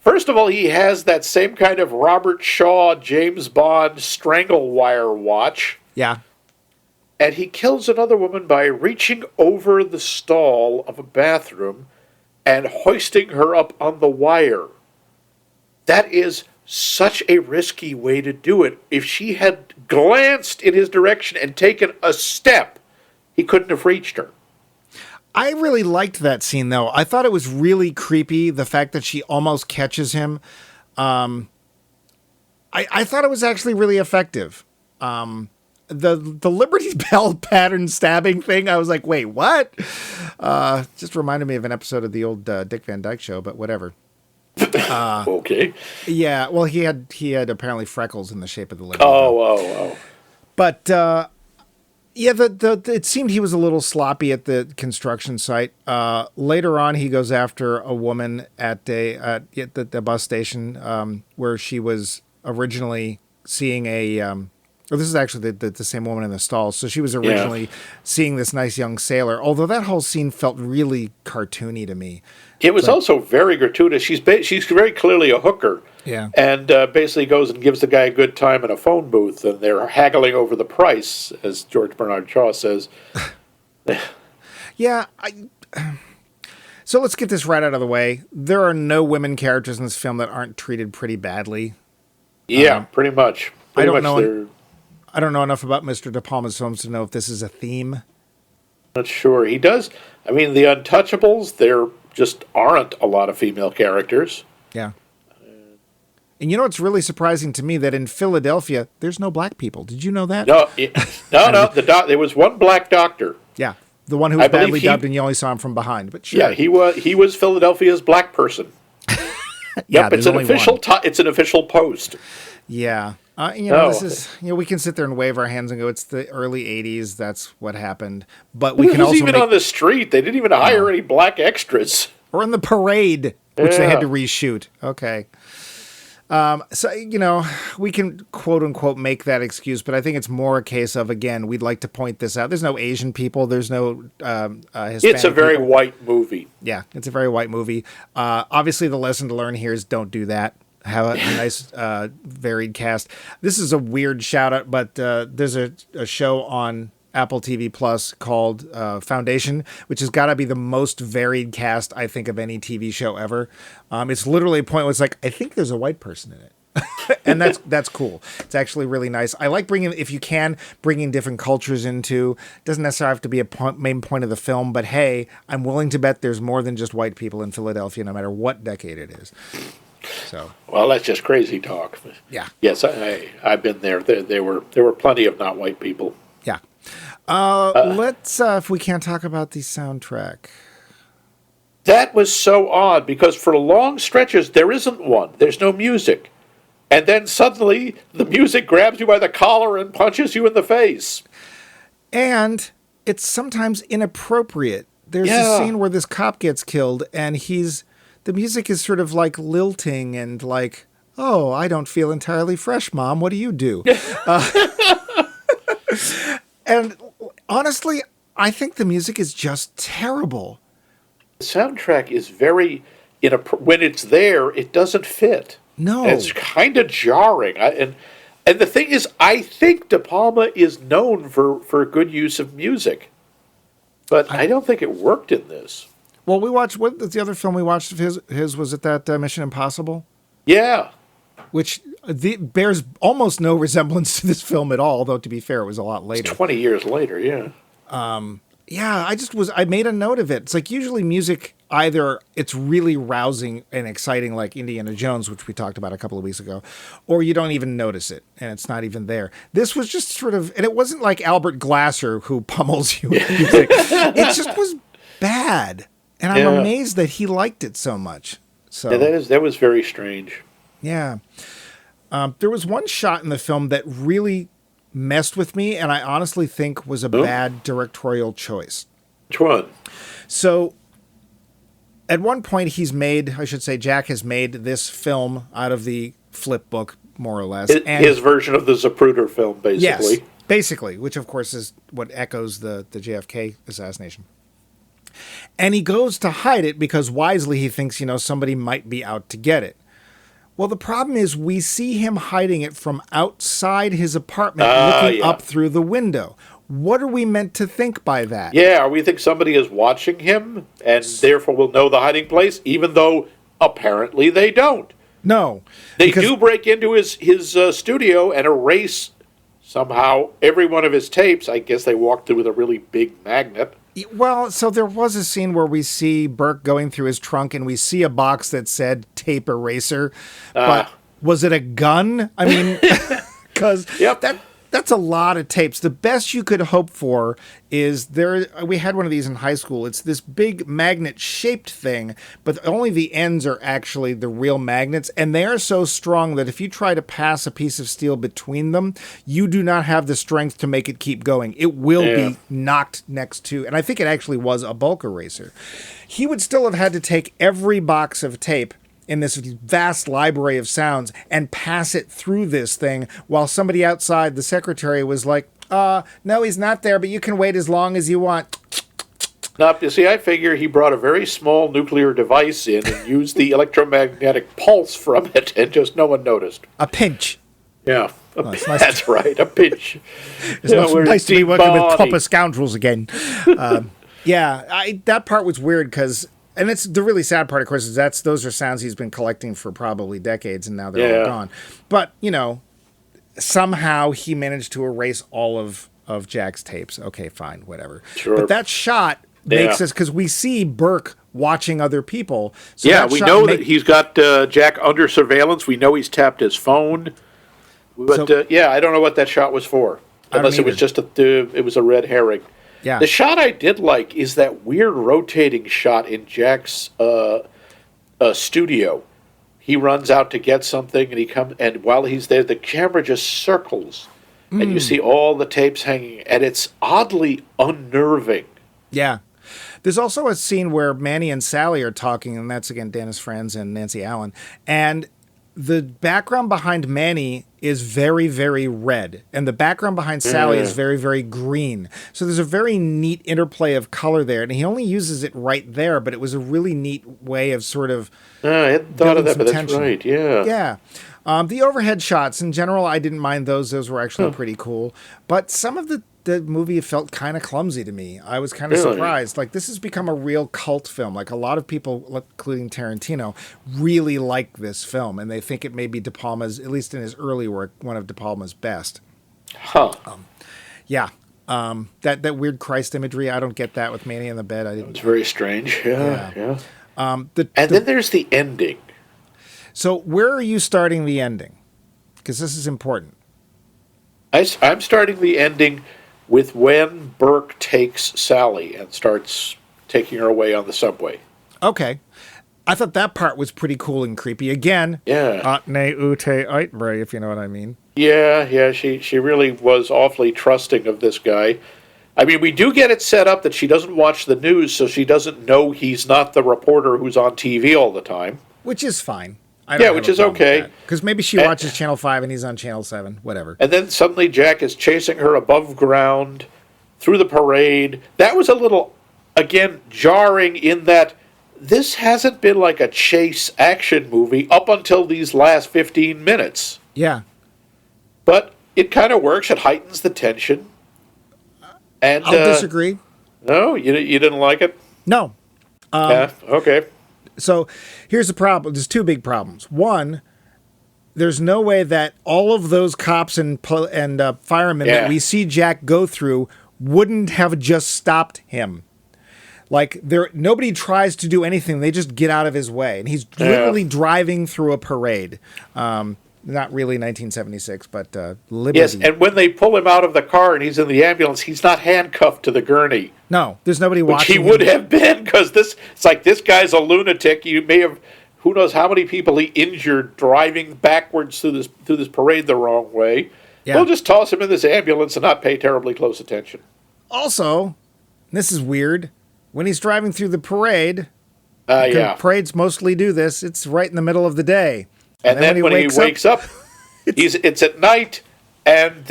first of all, he has that same kind of Robert Shaw, James Bond strangle wire watch. Yeah. And he kills another woman by reaching over the stall of a bathroom and hoisting her up on the wire. That is such a risky way to do it. If she had glanced in his direction and taken a step, he couldn't have reached her. I really liked that scene, though. I thought it was really creepy, the fact that she almost catches him. I thought it was actually really effective. The Liberty Bell pattern stabbing thing, I was like, wait, what? Just reminded me of an episode of the old Dick Van Dyke Show, but whatever. Okay. Yeah, well, he had apparently freckles in the shape of the Liberty Bell. Oh. But... yeah, it seemed he was a little sloppy at the construction site. Later on, he goes after a woman at the bus station where she was originally seeing this is actually the same woman in the stall. So she was originally seeing this nice young sailor, although that whole scene felt really cartoony to me. It was also very gratuitous. She's very clearly a hooker. Yeah. And basically goes and gives the guy a good time in a phone booth, and they're haggling over the price, as George Bernard Shaw says. Yeah. So let's get this right out of the way. There are no women characters in this film that aren't treated pretty badly. Yeah, pretty much. I don't know enough about Mr. De Palma's films to know if this is a theme. Not sure. He does. I mean, the Untouchables, there just aren't a lot of female characters. Yeah. And you know what's really surprising to me? That in Philadelphia, there's no black people. Did you know that? No. There was one black doctor. Yeah, the one who was badly dubbed, and you only saw him from behind. But sure. Yeah, he was Philadelphia's black person. Yeah, it's an official. It's an official post. Yeah. This is, we can sit there and wave our hands and go, it's the early 80s. That's what happened. But we can also even on the street. They didn't even hire any black extras. Or in the parade, which they had to reshoot. Okay. So, we can quote unquote make that excuse, but I think it's more a case of, again, we'd like to point this out. There's no Asian people. There's no Hispanic It's a very people. white movie. Yeah, it's a very white movie. Obviously, the lesson to learn here is don't do that. Have a nice, varied cast. This is a weird shout out, but there's a show on Apple TV Plus called Foundation, which has got to be the most varied cast, I think, of any TV show ever. It's literally a point where it's like, I think there's a white person in it. And that's cool. It's actually really nice. I like bringing different cultures into. Doesn't necessarily have to be a main point of the film, but hey, I'm willing to bet there's more than just white people in Philadelphia, no matter what decade it is. So, well, that's just crazy talk. Yeah. Yes, I've been there. There were plenty of not white people. Yeah. Let's if we can't talk about the soundtrack. That was so odd because for long stretches there isn't one. There's no music. And then suddenly, the music grabs you by the collar and punches you in the face. And it's sometimes inappropriate. There's a scene where this cop gets killed, and the music is sort of like lilting and like, oh, I don't feel entirely fresh, Mom. What do you do? And honestly, I think the music is just terrible. The soundtrack is very, when it's there, it doesn't fit. No. It's kind of jarring. And the thing is, I think De Palma is known for good use of music. But I don't think it worked in this. Well, what the other film we watched of his was it that Mission Impossible? Yeah. Which bears almost no resemblance to this film at all, though to be fair, it was a lot later. It's 20 years later, yeah. Yeah, I made a note of it. It's like usually music, either it's really rousing and exciting like Indiana Jones, which we talked about a couple of weeks ago, or you don't even notice it and it's not even there. This was just sort of, and it wasn't like Albert Glasser who pummels you with music. It just was bad. And I'm amazed that he liked it so much. So yeah, that was very strange. Yeah. There was one shot in the film that really messed with me, and I honestly think was a bad directorial choice. Which one? So, at one point Jack has made this film out of the flip book, more or less. His version of the Zapruder film, basically. Yes, basically, which of course is what echoes the JFK assassination. And he goes to hide it because wisely he thinks, somebody might be out to get it. Well, the problem is we see him hiding it from outside his apartment, looking up through the window. What are we meant to think by that? Yeah, we think somebody is watching him and therefore will know the hiding place, even though apparently they don't. No. They do break into his studio and erase somehow every one of his tapes. I guess they walked through with a really big magnet. Well, so there was a scene where we see Burke going through his trunk and we see a box that said tape eraser. But was it a gun? I mean, because that's a lot of tapes. The best you could hope for is we had one of these in high school. It's this big magnet-shaped thing, but only the ends are actually the real magnets, and they are so strong that if you try to pass a piece of steel between them, you do not have the strength to make it keep going. It will be knocked next to, and I think it actually was a bulk eraser. He would still have had to take every box of tape in this vast library of sounds and pass it through this thing while somebody outside, the secretary, was like, no, he's not there, but you can wait as long as you want. Now, you see, I figure he brought a very small nuclear device in and used the electromagnetic pulse from it, and just no one noticed. A pinch. Yeah, that's right, a pinch. It's nice to be working with proper scoundrels again. That part was weird because... And it's the really sad part, of course, is those are sounds he's been collecting for probably decades, and now they're all gone. But, somehow he managed to erase all of Jack's tapes. Okay, fine, whatever. Sure. But that shot makes us, because we see Burke watching other people. So we know that he's got Jack under surveillance. We know he's tapped his phone. But, I don't know what that shot was for. Unless it was just it was a red herring. Yeah. The shot I did like is that weird rotating shot in Jack's studio. He runs out to get something, and he comes, and while he's there, the camera just circles, and you see all the tapes hanging, and it's oddly unnerving. Yeah. There's also a scene where Manny and Sally are talking, and that's, again, Dennis Franz and Nancy Allen, and the background behind Manny is very, very red, and the background behind Sally is very, very green. So there's a very neat interplay of color there, and he only uses it right there, but it was a really neat way of sort of I hadn't thought of that, but that's right, Yeah. The overhead shots, in general, I didn't mind those. Those were actually pretty cool. But some of the movie felt kind of clumsy to me. I was kind of surprised. Like, this has become a real cult film. Like, a lot of people, including Tarantino, really like this film, and they think it may be De Palma's, at least in his early work, one of De Palma's best. Huh. Yeah. That weird Christ imagery, I don't get that with Manny in the Bed. It's very strange. Yeah. And then there's the ending. So where are you starting the ending? Because this is important. I'm starting the ending with when Burke takes Sally and starts taking her away on the subway. Okay. I thought that part was pretty cool and creepy. Again, Atne Ute Eitbre, if you know what I mean. Yeah, she really was awfully trusting of this guy. I mean, we do get it set up that she doesn't watch the news, so she doesn't know he's not the reporter who's on TV all the time. Which is fine. Which is okay. Because maybe she watches Channel 5 and he's on Channel 7, whatever. And then suddenly Jack is chasing her above ground through the parade. That was a little, again, jarring in that this hasn't been like a chase action movie up until these last 15 minutes. Yeah. But it kind of works. It heightens the tension. And I'll disagree. No? You didn't like it? No. Okay. So here's the problem. There's two big problems. One, there's no way that all of those cops and firemen that we see Jack go through wouldn't have just stopped him. Like, nobody tries to do anything. They just get out of his way. And he's literally driving through a parade. Not really 1976, but Liberty. Yes, and when they pull him out of the car and he's in the ambulance, he's not handcuffed to the gurney. No, there's nobody watching him. He would have been, because it's like, this guy's a lunatic. You may have, who knows how many people he injured driving backwards through this parade the wrong way. Yeah. We'll just toss him in this ambulance and not pay terribly close attention. Also, this is weird, when he's driving through the parade, parades mostly do this, it's right in the middle of the day. And then when he wakes up it's at night, and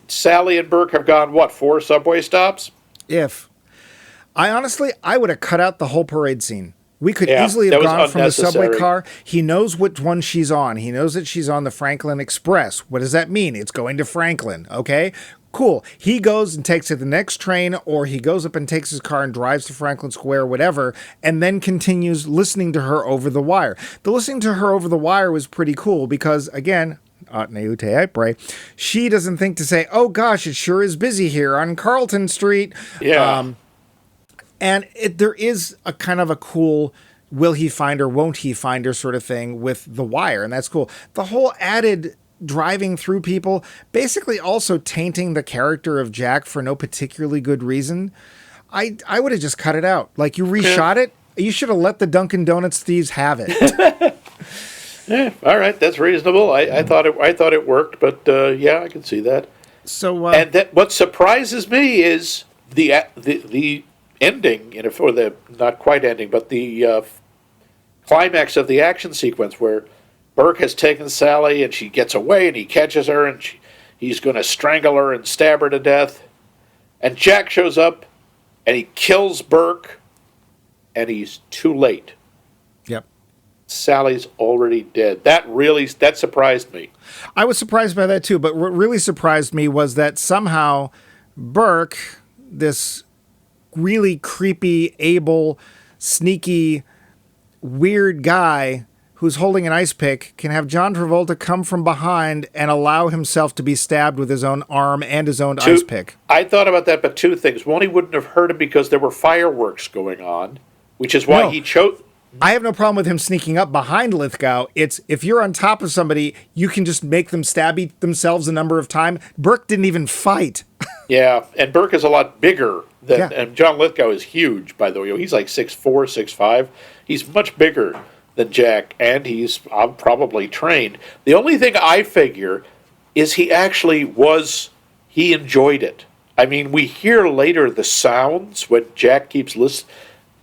Sally and Burke have gone, 4 subway stops? I would have cut out the whole parade scene. We could easily have gone from the subway car. He knows which one she's on. He knows that she's on the Franklin Express. What does that mean? It's going to Franklin, okay? Cool. He goes and takes it the next train, or he goes up and takes his car and drives to Franklin Square, whatever, and then continues listening to her over the wire. The listening to her over the wire was pretty cool because, again, she doesn't think to say, oh gosh, it sure is busy here on Carlton Street. Yeah. And there is a kind of a cool will he find her, won't he find her sort of thing with the wire, and that's cool. The whole added driving through people, basically also tainting the character of Jack for no particularly good reason. I would have just cut it out. Like, you reshot it, you should have let the Dunkin' Donuts thieves have it. All right, that's reasonable. I thought it worked, but I can see that. So, and what surprises me is the ending, or the not quite ending, but the climax of the action sequence where Burke has taken Sally and she gets away and he catches her and he's going to strangle her and stab her to death. And Jack shows up and he kills Burke and he's too late. Yep. Sally's already dead. That surprised me. I was surprised by that too, but what really surprised me was that somehow Burke, this really creepy, able, sneaky, weird guy who's holding an ice pick, can have John Travolta come from behind and allow himself to be stabbed with his own arm and his own ice pick. I thought about that, but two things. One, he wouldn't have heard him because there were fireworks going on, which is why he chose... I have no problem with him sneaking up behind Lithgow. It's if you're on top of somebody, you can just make them stab themselves a number of times. Burke didn't even fight. Yeah, and Burke is a lot bigger than... And John Lithgow is huge, by the way. He's like 6'4", 6'5". He's much bigger than Jack, and he's probably trained. The only thing I figure is he enjoyed it. I mean, we hear later the sounds when Jack keeps listening,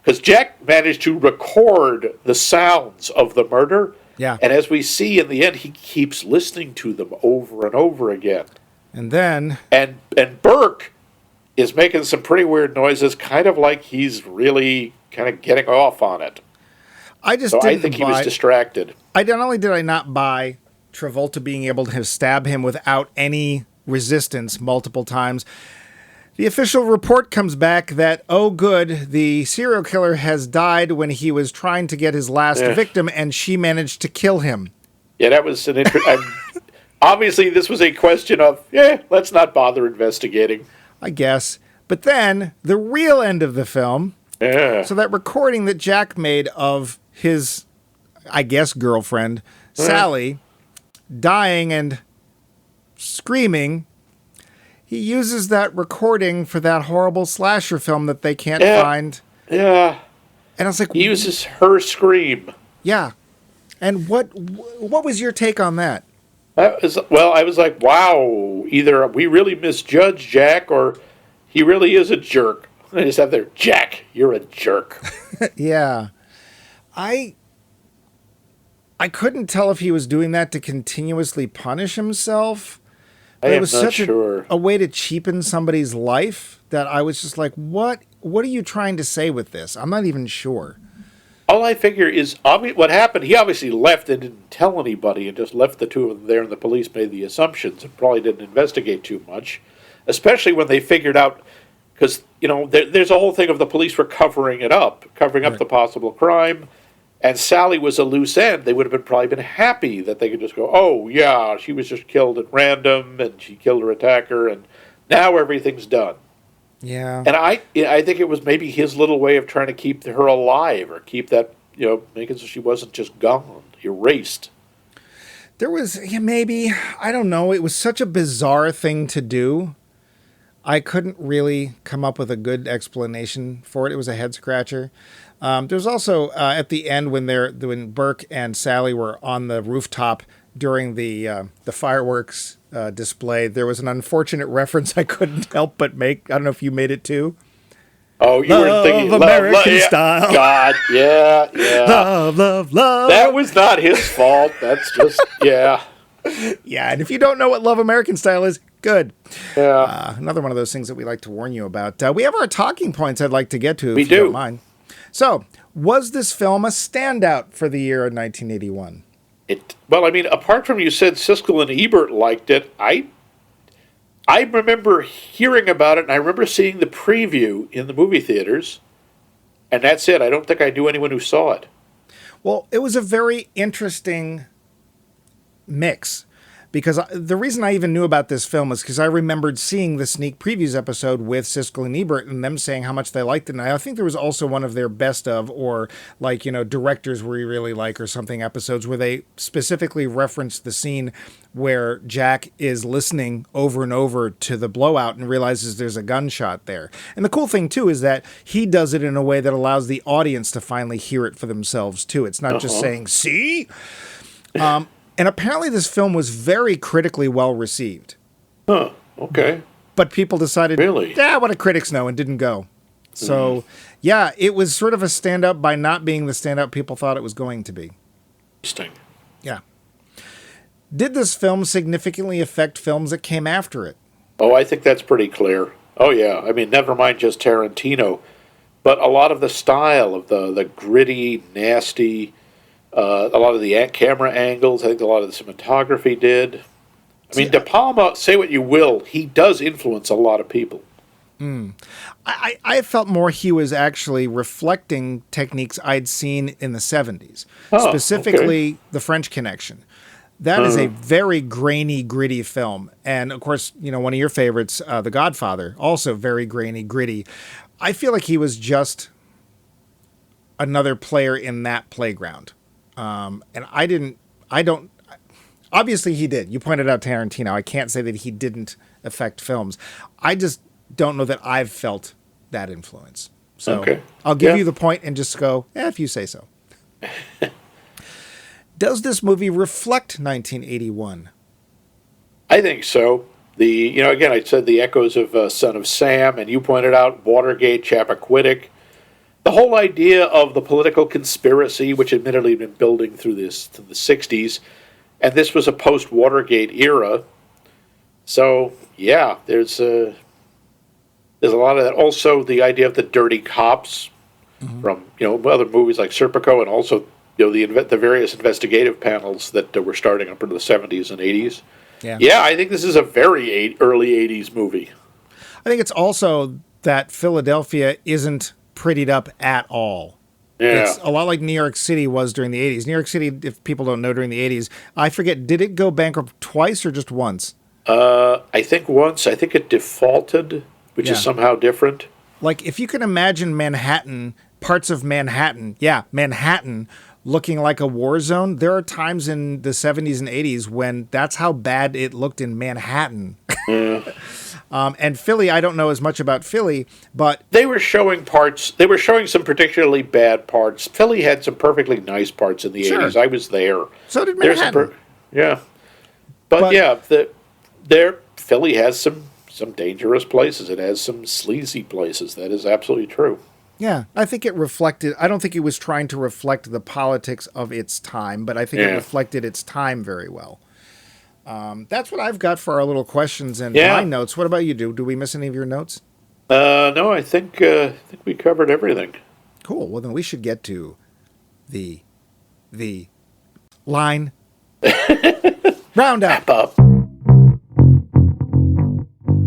because Jack managed to record the sounds of the murder, and as we see in the end, he keeps listening to them over and over again. And then... And Burke is making some pretty weird noises, kind of like he's really kind of getting off on it. I think he was distracted. Not only did I not buy Travolta being able to stab him without any resistance multiple times, The official report comes back that, oh good, the serial killer has died when he was trying to get his last victim, and she managed to kill him. Yeah, that was an interesting... Obviously, this was a question of, let's not bother investigating. I guess. But then, the real end of the film, so that recording that Jack made of his, I guess, girlfriend, Sally, dying and screaming, he uses that recording for that horrible slasher film that they can't find. Yeah. And I was like... He uses her scream. Yeah. And what was your take on that? I was like, wow, either we really misjudged Jack or he really is a jerk. I just have there, Jack, you're a jerk. Yeah. I couldn't tell if he was doing that to continuously punish himself. I am was not such sure. a way to cheapen somebody's life that I was just like, what are you trying to say with this? I'm not even sure. All I figure is what happened. He obviously left and didn't tell anybody and just left the two of them there, and the police made the assumptions and probably didn't investigate too much, especially when they figured out, because, there's a whole thing of the police were covering up the possible crime, and Sally was a loose end. They would have probably been happy that they could just go, oh, yeah, she was just killed at random, and she killed her attacker, and now everything's done. Yeah. And I think it was maybe his little way of trying to keep her alive or keep that, making so she wasn't just gone, erased. There was, maybe, I don't know. It was such a bizarre thing to do. I couldn't really come up with a good explanation for it. It was a head scratcher. There's also at the end when Burke and Sally were on the rooftop during the fireworks display, there was an unfortunate reference I couldn't help but make. I don't know if you made it too. Oh, you were thinking American style. God, yeah. Love. That was not his fault. That's just, yeah. Yeah, and if you don't know what Love American Style is, good. Yeah. Another one of those things that we like to warn you about. We have our talking points I'd like to get to, if you don't mind. So, was this film a standout for the year of 1981? Apart from you said Siskel and Ebert liked it, I remember hearing about it, and I remember seeing the preview in the movie theaters, and that's it. I don't think I knew anyone who saw it. Well, it was a very interesting mix, because the reason I even knew about this film is because I remembered seeing the sneak previews episode with Siskel and Ebert and them saying how much they liked it. And I think there was also one of their best of, or directors we really like or something episodes where they specifically referenced the scene where Jack is listening over and over to the blowout and realizes there's a gunshot there. And the cool thing too is that he does it in a way that allows the audience to finally hear it for themselves too. It's not just saying, see? And apparently this film was very critically well received. Huh, okay. But people decided, really? What do critics know, and didn't go. So, yeah, it was sort of a stand-up by not being the stand-up people thought it was going to be. Interesting. Yeah. Did this film significantly affect films that came after it? Oh, I think that's pretty clear. Oh, yeah. Never mind just Tarantino, but a lot of the style of the gritty, nasty... a lot of the camera angles, I think a lot of the cinematography did. De Palma, say what you will, he does influence a lot of people. I felt more he was actually reflecting techniques I'd seen in the 70s, specifically The French Connection. That is a very grainy, gritty film. And, of course, one of your favorites, The Godfather, also very grainy, gritty. I feel like he was just another player in that playground. And obviously he did. You pointed out Tarantino. I can't say that he didn't affect films. I just don't know that I've felt that influence. So I'll give you the point and just go, if you say so. Does this movie reflect 1981? I think so. Again, I said the echoes of Son of Sam, and you pointed out Watergate, Chappaquiddick. The whole idea of the political conspiracy, which admittedly had been building through the 60s, and this was a post-Watergate era. So, yeah, there's a lot of that. Also, the idea of the dirty cops from other movies like Serpico, and also the various investigative panels that were starting up into the 70s and 80s. Yeah, I think this is a very early 80s movie. I think it's also that Philadelphia isn't prettied up at all. Yeah. It's a lot like New York City was during the 80s. New York City, if people don't know, during the 80s, I forget, did it go bankrupt twice or just once? I think once. I think it defaulted, which is somehow different. Like, if you can imagine Manhattan, parts of Manhattan, Manhattan, looking like a war zone, there are times in the 70s and 80s when that's how bad it looked in Manhattan. Yeah. And Philly, I don't know as much about Philly, but... They were showing some particularly bad parts. Philly had some perfectly nice parts in the 80s. I was there. So did Manhattan. Philly has some dangerous places. It has some sleazy places. That is absolutely true. Yeah, I think it reflected... I don't think it was trying to reflect the politics of its time, but I think it reflected its time very well. That's what I've got for our little questions and my notes. What about you? Do we miss any of your notes? No, I think we covered everything. Cool. Well, then we should get to the line roundup. Up.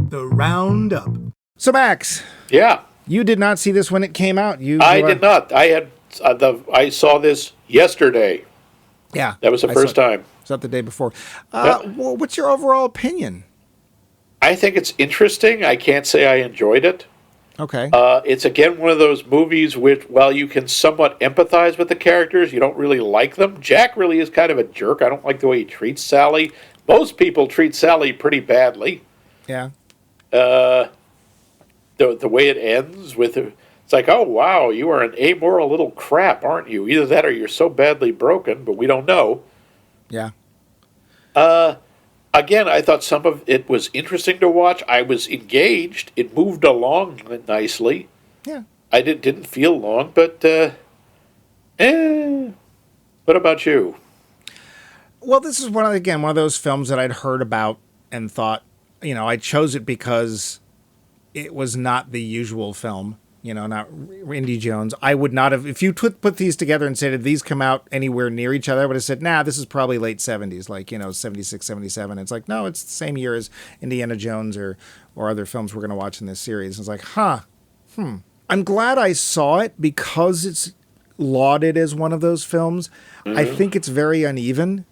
The roundup. So, Max. Yeah. You did not see this when it came out. I did not. I saw this yesterday. Yeah. That was the first time. Was that the day before? Well, what's your overall opinion? I think it's interesting. I can't say I enjoyed it. Okay. It's, again, one of those movies which, while you can somewhat empathize with the characters, you don't really like them. Jack really is kind of a jerk. I don't like the way he treats Sally. Most people treat Sally pretty badly. Yeah. The way it ends with... It's like, oh, wow, you are an amoral little crap, aren't you? Either that or you're so badly broken, but we don't know. Yeah. Again, I thought some of it was interesting to watch. I was engaged. It moved along nicely. Yeah. I didn't feel long, but what about you? Well, this is one of those films that I'd heard about and thought, I chose it because it was not the usual film. Not Indy Jones. I would not have, if you put these together and said, did these come out anywhere near each other? I would have said, nah, this is probably late 70s, like, 76, 77. It's like, no, it's the same year as Indiana Jones or other films we're going to watch in this series. It's like, I'm glad I saw it because it's lauded as one of those films. Mm-hmm. I think it's very uneven.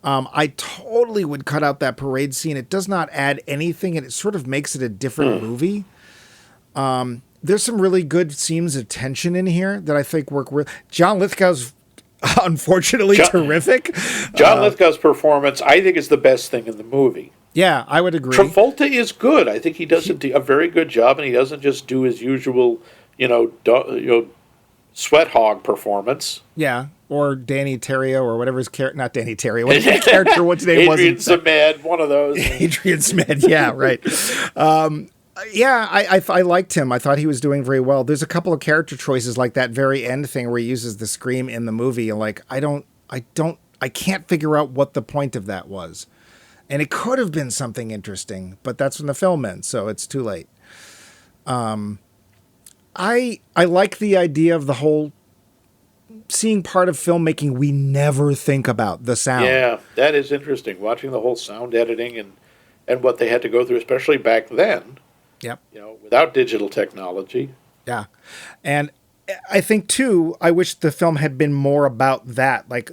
I totally would cut out that parade scene. It does not add anything, and it sort of makes it a different movie. There's some really good scenes of tension in here that I think work well. John Lithgow's unfortunately terrific. John Lithgow's performance, I think, is the best thing in the movie. Yeah, I would agree. Travolta is good. I think he does a very good job, and he doesn't just do his usual, sweat hog performance. Yeah, or Danny Terrio or whatever his character. Not Danny Terrio. What's his character? What's his name? Adrian Zmed, one of those. Adrian Zmed. Yeah, right. I liked him. I thought he was doing very well. There's a couple of character choices like that very end thing where he uses the scream in the movie, and like I can't figure out what the point of that was. And it could have been something interesting, but that's when the film ends, so it's too late. I like the idea of the whole seeing part of filmmaking we never think about, the sound. Yeah, that is interesting. Watching the whole sound editing and what they had to go through, especially back then. Yep. Without digital technology. Yeah. And I think, too, I wish the film had been more about that. Like,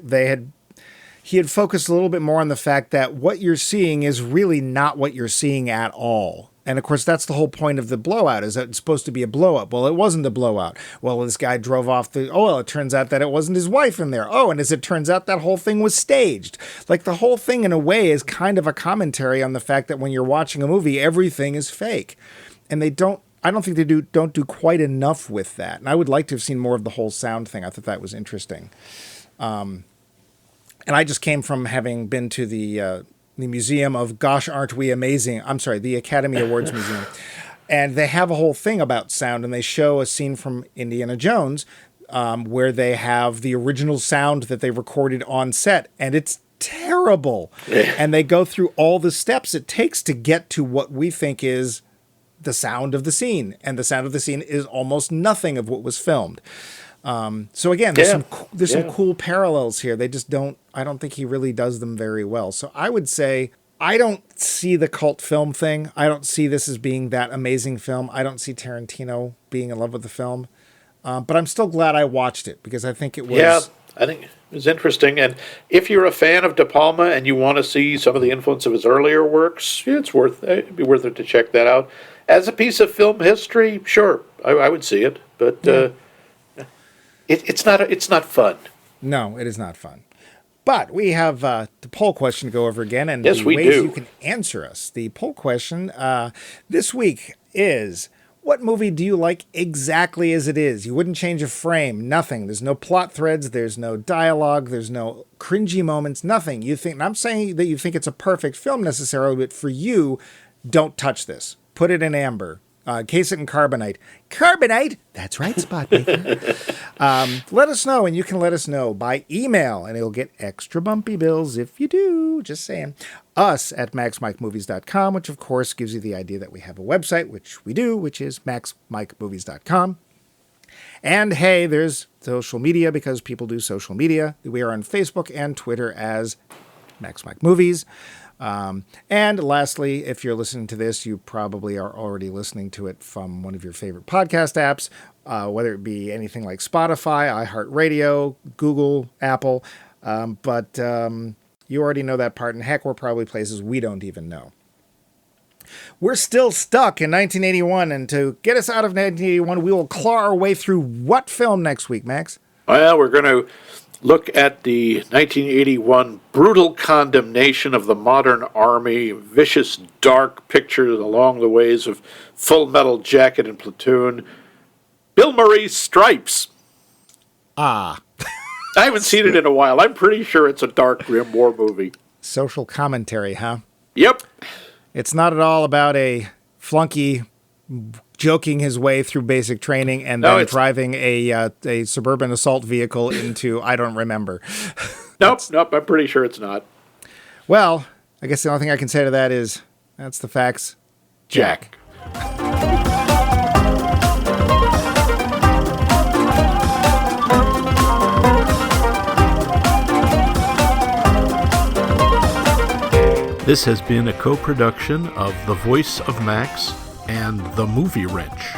he had focused a little bit more on the fact that what you're seeing is really not what you're seeing at all. And, of course, that's the whole point of the blowout, is that it's supposed to be a blowout. Well, it wasn't a blowout. Well, this guy drove off it turns out that it wasn't his wife in there. Oh, and as it turns out, that whole thing was staged. Like, the whole thing, in a way, is kind of a commentary on the fact that when you're watching a movie, everything is fake. And I don't think they don't do quite enough with that. And I would like to have seen more of the whole sound thing. I thought that was interesting. And I just came from having been to the Museum of Gosh, Aren't We Amazing? I'm sorry, the Academy Awards Museum. And they have a whole thing about sound, and they show a scene from Indiana Jones where they have the original sound that they recorded on set, and it's terrible. And they go through all the steps it takes to get to what we think is the sound of the scene, and the sound of the scene is almost nothing of what was filmed. So again, there's some cool parallels here. They just I don't think he really does them very well. So I would say I don't see the cult film thing. I don't see this as being that amazing film. I don't see Tarantino being in love with the film. But I'm still glad I watched it because I think it was... Yeah, I think it was interesting. And if you're a fan of De Palma and you want to see some of the influence of his earlier works, yeah, it'd be worth it to check that out. As a piece of film history, sure, I would see it. But it's not fun. No, it is not fun. But we have the poll question to go over again, and yes, the we ways do. You can answer us. The poll question this week is, what movie do you like exactly as it is? You wouldn't change a frame, nothing. There's no plot threads, there's no dialogue, there's no cringy moments, nothing. You think, and I'm saying that you think it's a perfect film necessarily, but for you, don't touch this. Put it in amber. Case it in carbonite. Carbonite? That's right, Spot Baker. Let us know, and you can let us know by email, and it'll get extra bumpy bills if you do. Just saying. Us at maxmikemovies.com, which of course gives you the idea that we have a website, which we do, which is maxmikemovies.com. And hey, there's social media because people do social media. We are on Facebook and Twitter as Max Mike Movies. And lastly, if you're listening to this, you probably are already listening to it from one of your favorite podcast apps, whether it be anything like Spotify, iHeartRadio, Google, Apple. But you already know that part. And heck, we're probably places we don't even know. We're still stuck in 1981. And to get us out of 1981, we will claw our way through what film next week, Max? Well, we're going to look at the 1981 brutal condemnation of the modern army, vicious, dark pictures along the ways of Full Metal Jacket and Platoon. Bill Murray's Stripes. Ah. I haven't seen it in a while. I'm pretty sure it's a dark, grim war movie. Social commentary, huh? Yep. It's not at all about a flunky joking his way through basic training and then driving a suburban assault vehicle into I don't remember. Nope, I'm pretty sure it's not. Well, I guess the only thing I can say to that is that's the facts. Jack. This has been a co-production of The Voice of Max and The Movie Wrench.